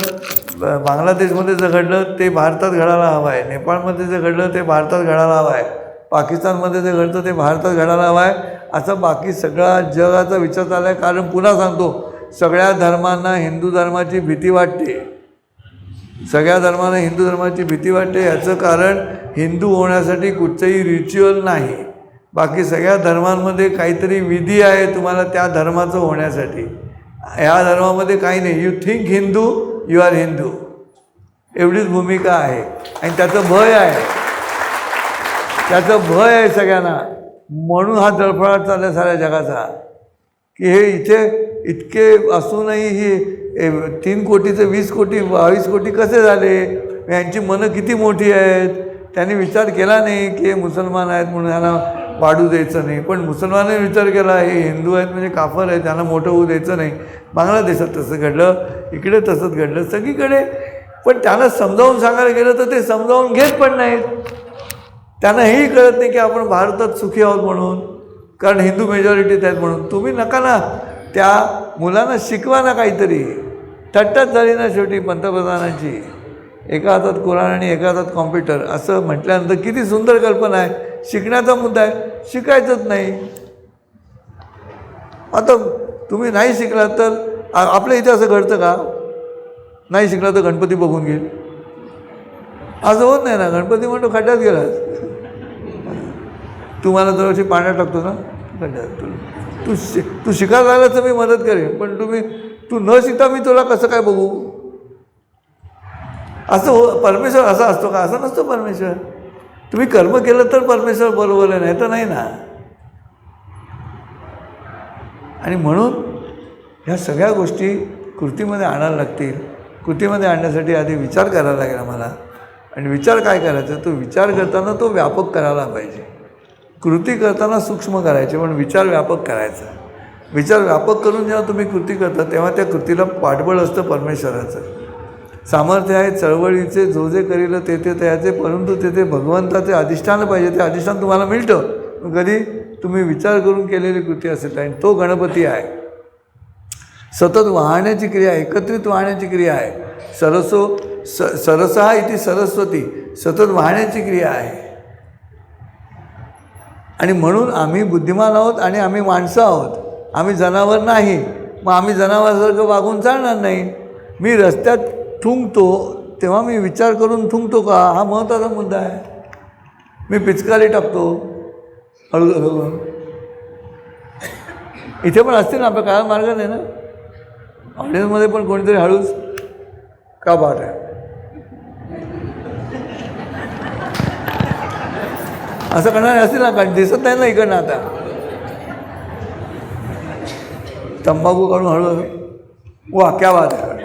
बांगलादेशमध्ये जे घडलं ते भारतात घडायला हवं आहे. नेपाळमध्ये जे घडलं ते भारतात घडायला हवं आहे. पाकिस्तानमध्ये जे घडतं ते भारतात घडायला हवं आहे. असं बाकी सगळा जगाचा विचार चालला आहे. कारण पुन्हा सांगतो, सगळ्या धर्मांना हिंदू धर्माची भीती वाटते. सगळ्या धर्मांना हिंदू धर्माची भीती वाटते. याचं कारण हिंदू होण्यासाठी कुठचंही रिच्युअल नाही. बाकी सगळ्या धर्मांमध्ये काहीतरी विधी आहे तुम्हाला त्या धर्माचं होण्यासाठी. या धर्मामध्ये काही नाही. You think Hindu, you are Hindu, एवढीच भूमिका आहे. आणि त्याचं भय आहे. त्याचं भय आहे सगळ्यांना. म्हणून हा जळफळाट चालला साऱ्या जगाचा, की हे इथे इतके असूनही ही 3 कोटीचे 20 कोटी 22 कोटी कसे झाले. यांची मनं किती मोठी आहेत. त्यांनी विचार केला नाही की हे मुसलमान आहेत म्हणून ह्यांना वाढू द्यायचं नाही. पण मुसलमानांनी विचार केला हे हिंदू आहेत म्हणजे काफर आहेत, त्यांना मोठं होऊ द्यायचं नाही. बांगलादेशात तसं घडलं, इकडे तसंच घडलं, सगळीकडे. पण त्यांना समजावून सांगायला गेलं तर ते समजावून घेत पण नाहीत. त्यांना हेही कळत नाही की आपण भारतात सुखी आहोत म्हणून, कारण हिंदू मेजॉरिटीत आहेत म्हणून. तुम्ही नका ना त्या मुलांना शिकवा ना काहीतरी. थट्टाच झाली ना शेवटी पंतप्रधानांची. एका हातात कुराण आणि एका हातात कॉम्प्युटर असं म्हटल्यानंतर किती सुंदर कल्पना आहे. शिकण्याचा मुद्दा आहे, शिकायचंच नाही. आता तुम्ही नाही शिकलात तर आपल्या इथे असं घडतं का? नाही शिकला तर गणपती बघून घेईल असं होत नाही ना. गणपती म्हणतो खड्ड्यात गेलास, तू मला जवळशी पाण्यात टाकतो ना खड्ड्यात. तू शिकायला लागलास तर मी मदत करेन, पण तू न शिकता मी तुला कसं काय बघू. असं परमेश्वर असा असतो का? असं नसतो परमेश्वर. तुम्ही कर्म केलं तर परमेश्वर बरोबर आहे, नाही तर नाही ना. आणि म्हणून ह्या सगळ्या गोष्टी कृतीमध्ये आणायला लागतील. कृतीमध्ये आणण्यासाठी आधी विचार करायला लागेल आम्हाला. आणि विचार काय करायचा? तो विचार करताना तो व्यापक करायला पाहिजे. कृती करताना सूक्ष्म करायचे, पण विचार व्यापक करायचा. विचार व्यापक करून जेव्हा तुम्ही कृती करता तेव्हा त्या कृतीला पाठबळ असतं परमेश्वराचं. सामर्थ्य आहे चळवळीचे, जो जे करील ते त्याचे, परंतु तेथे भगवंताचे अधिष्ठान पाहिजे. ते अधिष्ठान तुम्हाला मिळतं कधी तुम्ही विचार करून केलेली कृती असेल. आणि तो गणपती आहे. सतत वाहण्याची क्रिया, एकत्रित वाहण्याची क्रिया आहे. सरसा इति सरस्वती, सतत वाहण्याची क्रिया आहे. आणि म्हणून आम्ही बुद्धिमान आहोत आणि आम्ही माणसं आहोत. आम्ही जनावर नाही. मग आम्ही जनावरासारखं वागून चालणार नाही. मी रस्त्यात थुंकतो तेव्हा मी विचार करून थुंकतो का? हा महत्त्वाचा मुद्दा आहे. मी पिचकारी टाकतो हळू. इथे पण असतील ना, आपल्या काय मार्ग नाही ना. ऑडियन्समध्ये पण कोणीतरी हळूच का बाट आहे असं करणारे असतील ना, कारण दिसत नाही ना इकडनं. आता तंबाखू काढून हळू, वा क्या बात आहे.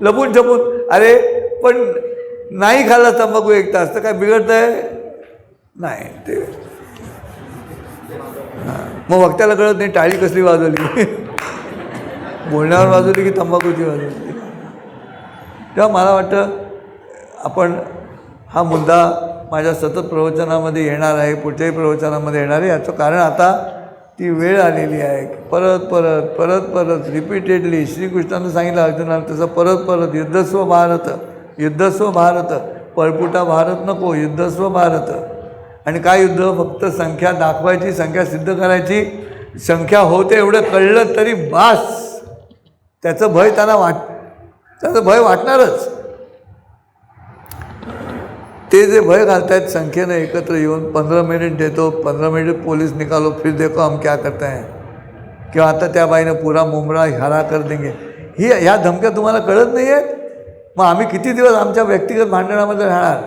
लपून छपून. अरे पण नाही खाल्ला तंबाखू 1 तास तर काय बिघडतं आहे? नाही. ते मग वक्त्याला कळत नाही टाळी कसली वाजवली, बोलण्यावर वाजवली की तंबाखूची वाजवली. तेव्हा मला वाटतं आपण हा मुद्दा माझ्या सतत प्रवचनामध्ये येणार आहे, पुढच्याही प्रवचनामध्ये येणार आहे. याचं कारण आता ती वेळ आलेली आहे. परत परत परत परत रिपीटेडली श्रीकृष्णानं सांगितलं अर्जुनाला तसं परत परत युद्धस्व भारत, युद्धस्व भारत, पळपुटा भारत नको, युद्धस्व भारत. आणि काय युद्ध? फक्त संख्या दाखवायची, संख्या सिद्ध करायची. संख्या होते एवढं कळलं तरी बास. त्याचं भय त्याचं भय वाटणारच. ते जे भय घालत आहेत संख्येनं एकत्र येऊन 15 मिनिट देतो, 15 मिनिट पोलीस निकालो, फिर देखो हम क्या करते हैं, किंवा आता त्या बाईनं पुरा मुंबरा हरा कर देंगे, ह्या धमक्या तुम्हाला कळत नाही आहेत. मग आम्ही किती दिवस आमच्या व्यक्तिगत भांडणामध्ये राहणार?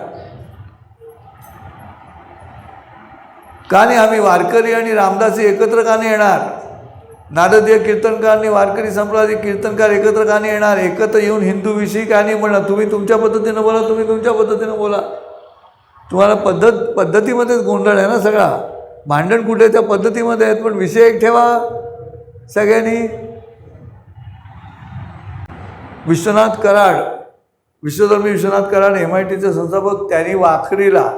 का नाही आम्ही वारकरी आणि रामदासी एकत्र का नाही येणार? नारदीय कीर्तनकार आणि वारकरी संप्रदाय कीर्तनकार एकत्र का नाही येणार? एकत्र येऊन हिंदूविषयी का नाही म्हणणार? तुम्ही तुमच्या पद्धतीनं बोला, तुम्ही तुमच्या पद्धतीनं बोला. तुम्हाला पद्धतीमध्येच गोंधळ आहे ना सगळा. भांडण कुठे त्या पद्धतीमध्ये आहेत, पण विषय एक ठेवा सगळ्यांनी. विश्वनाथ कराड, विश्वधर्मी विश्वनाथ कराड MITचे संस्थापक, त्यांनी वाखरीला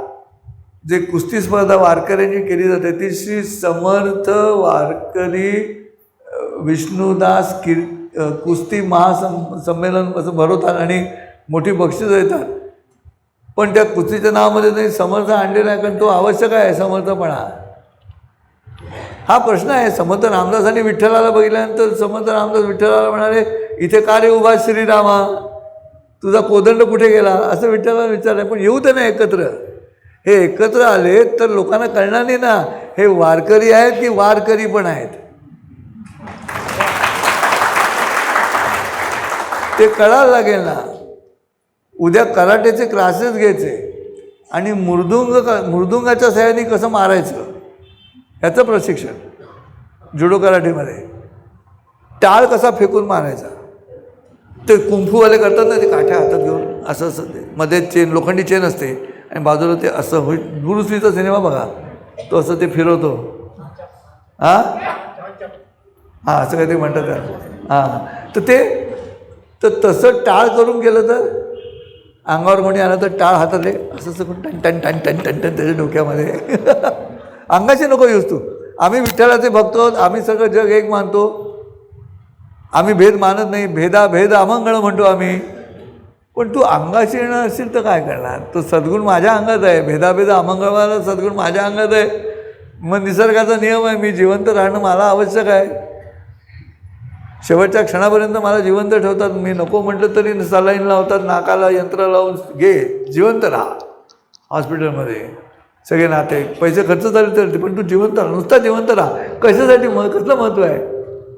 जे कुस्ती स्पर्धा वारकऱ्यांची केली जाते ती श्री समर्थ वारकरी विष्णुदास कुस्ती महासंमेलन असं भरवतात आणि मोठी बक्षिसं देतात. पण त्या कुस्तीच्या नावामध्ये त्यांनी समर्थ आणलेला आहे, कारण तो आवश्यक आहे समर्थपणा. हा प्रश्न आहे. समर्थ रामदास आणि विठ्ठलाला बघितल्यानंतर समर्थ रामदास विठ्ठलाला म्हणाले, इथे का रे उभा श्रीरामा, तुझा कोदंड कुठे गेला, असं विठ्ठलाला विचारलं. पण येऊ दे ना एकत्र. हे एकत्र आले तर लोकांना कळणार नाही ना हे वारकरी आहेत की वारकरी पण आहेत. ते कळायला लागेल ना. उद्या कराटेचे क्लासेस घ्यायचे, आणि मृदुंगाच्या सहाय्याने कसं मारायचं ह्याचं प्रशिक्षण जुडो कराटेमध्ये. टाळ कसा फेकून मारायचा ते कुंफूवाले करतात ना, ते काठ्या हातात घेऊन असं असं ते मध्ये चेन लोखंडी चेन असते आणि बाजूला ते असं होईल. ब्रुस लीचा सिनेमा बघा, तो असं ते फिरवतो. हां हां असं काहीतरी म्हणतात त्याला. हां तर ते तर तसं टाळ करून गेलं तर अंगावर कोणी आलं तर टाळ हातातले असं सगळं टन टन टन टन टन टन त्याच्या डोक्यामध्ये. अंगाशी नको येऊस तू. आम्ही विठ्ठलाचे भक्त आहोत, आम्ही सगळं जग एक मानतो, आम्ही भेद मानत नाही, भेद अमंगळ म्हणतो आम्ही. पण तू अंगाशी येणं असेल तर काय करणार? तो सद्गुण माझ्या अंगात आहे, भेदाभेद अमंगळवाला सद्गुण माझ्या अंगात आहे. मग निसर्गाचा नियम आहे, मी जिवंत राहणं मला आवश्यक आहे. शेवटच्या क्षणापर्यंत मला जिवंत ठेवतात. मी नको म्हटलं तरी सलाईन लावतात, नाकाला यंत्र लावून घे जिवंत राहा. हॉस्पिटलमध्ये सगळे नाते पैसे खर्च झाले तर पण तू जिवंत राहा, नुसता जिवंत राहा. कशासाठी कसलं महत्त्व आहे?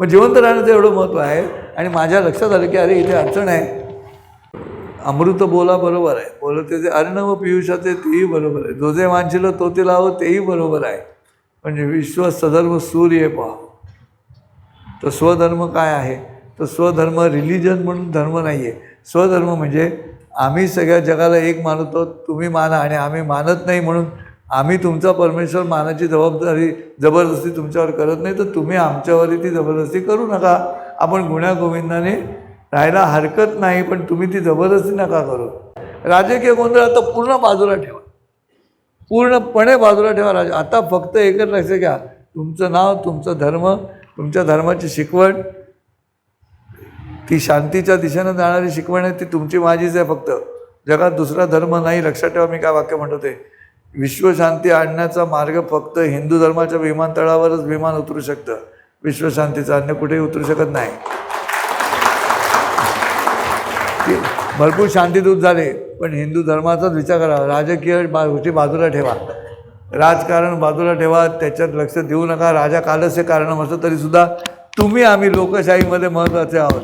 मग जिवंत राहण्याचं एवढं महत्त्व आहे. आणि माझ्या लक्षात आलं की अरे इथे अडचण आहे. अमृत बोला बरोबर आहे, बोलते जे अर्णव पियुषाचे तेही बरोबर आहे, जो जे वांछिलं तो ते लावं तेही बरोबर आहे. म्हणजे विश्व सधर्म सूर्य पहा. तर स्वधर्म काय आहे? तर स्वधर्म रिलिजन म्हणून धर्म नाही आहे. स्वधर्म म्हणजे आम्ही सगळ्या जगाला एक मानतो, तुम्ही माना. आणि आम्ही मानत नाही म्हणून आम्ही तुमचा परमेश्वर मानाची जबरदस्ती तुमच्यावर करत नाही, तर तुम्ही आमच्यावरही ती जबरदस्ती करू नका. आपण गुण्यागोविंदाने राहायला हरकत नाही, पण तुम्ही ती जबरदस्ती नका करू. राजकीय गोंधळ आता पूर्ण बाजूला ठेवा, पूर्णपणे बाजूला ठेवा. आता फक्त एकच लक्ष घ्या, तुमचं नाव, तुमचं धर्म, तुमच्या धर्माची शिकवण, ती शांतीच्या दिशेनं जाणारी शिकवण आहे, ती तुमची माझीच आहे. फक्त जगात दुसरा धर्म नाही. लक्षात ठेवा मी काय वाक्य म्हणतो ते. विश्वशांती आणण्याचा मार्ग फक्त हिंदू धर्माच्या विमानतळावरच विमान उतरू शकतं. विश्वशांतीचं अन्य कुठेही उतरू शकत नाही. भरपूर शांतीदूत झाले, पण हिंदू धर्माचाच विचार करा. राजकीय गोष्टी बाजूला ठेवा, राजकारण बाजूला ठेवा, त्याच्यात लक्ष देऊ नका. राजा कालच हे कारण असलं तरीसुद्धा तुम्ही आम्ही लोकशाहीमध्ये महत्त्वाचे आहोत.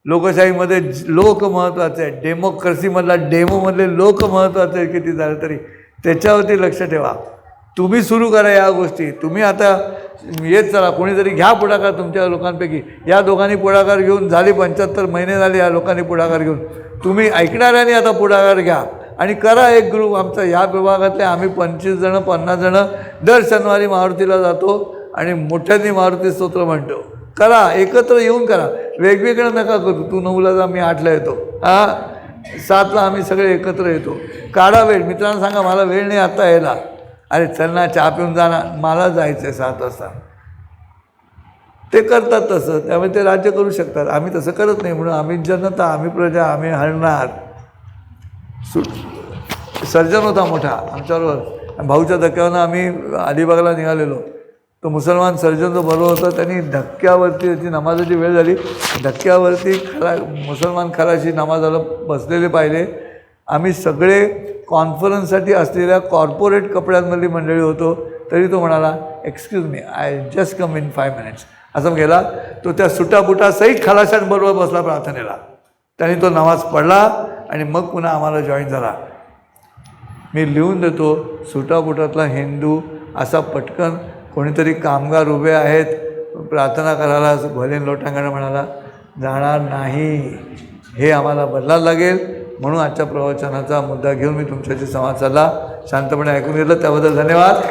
लोकशाहीमध्ये लोक महत्त्वाचे आहेत. डेमोक्रेसीमधला डेमोमधले लोक महत्त्वाचे आहेत. किती झालं तरी त्याच्यावरती लक्ष ठेवा. तुम्ही सुरू करा या गोष्टी. तुम्ही आता येत चला, कोणीतरी घ्या पुढाकार तुमच्या लोकांपैकी. या दोघांनी पुढाकार घेऊन झाली 75 महिने झाले या लोकांनी पुढाकार घेऊन. तुम्ही ऐकणाऱ्यांनी आता पुढाकार घ्या आणि करा एक ग्रुप. आमचा या विभागातले आम्ही 25 जण 50 जण दर शनिवारी मारुतीला जातो आणि मोठ्यांनी मारुती स्तोत्र म्हणतो. करा, एकत्र येऊन करा, वेगवेगळं नका करू. तू 9ला जा, मी 8ला येतो, 7ला आम्ही सगळे एकत्र येतो. काढा वेळ. मित्रांना सांगा मला वेळ नाही आता यायला. अरे चल ना, चहा पिऊन जाणार, मला जायचं आहे 7 वाजता. ते करतात तसं, त्यामुळे ते राज्य करू शकतात. आम्ही तसं करत नाही, म्हणून आम्ही जनता, आम्ही प्रजा, आम्ही हरणार. सर्जन होता मोठा आमच्याबरोबर. भाऊच्या धक्क्यावरनं आम्ही अलिबागला निघालेलो. तो मुसलमान सर्जन जो बरोबर होता, त्यांनी धक्क्यावरती, त्याची नमाजाची वेळ झाली, धक्क्यावरती मुसलमान खलाशी नमाजाला बसलेले पाहिले. आम्ही सगळे कॉन्फरन्ससाठी असलेल्या कॉर्पोरेट कपड्यांमधली मंडळी होतो. तरी तो म्हणाला, excuse me, I just come in 5 minutes. असं गेला. तो त्या सुटाबुटासहित खलाशांबरोबर बसला प्रार्थनेला. त्यांनी तो नमाज पडला आणि मग पुन्हा आम्हाला जॉईन झाला. मी लिहून देतो, सुटाबुटातला हिंदू असा पटकन कोणीतरी कामगार उभे आहेत प्रार्थना करायला, भले लोटांगण म्हणाला जाणार नाही. हे आम्हाला बदलायला लागेल. म्हणून आजच्या प्रवचनाचा मुद्दा घेऊन मी तुमच्याशी संवाद साधला. शांतपणे ऐकून घेतलं त्याबद्दल धन्यवाद.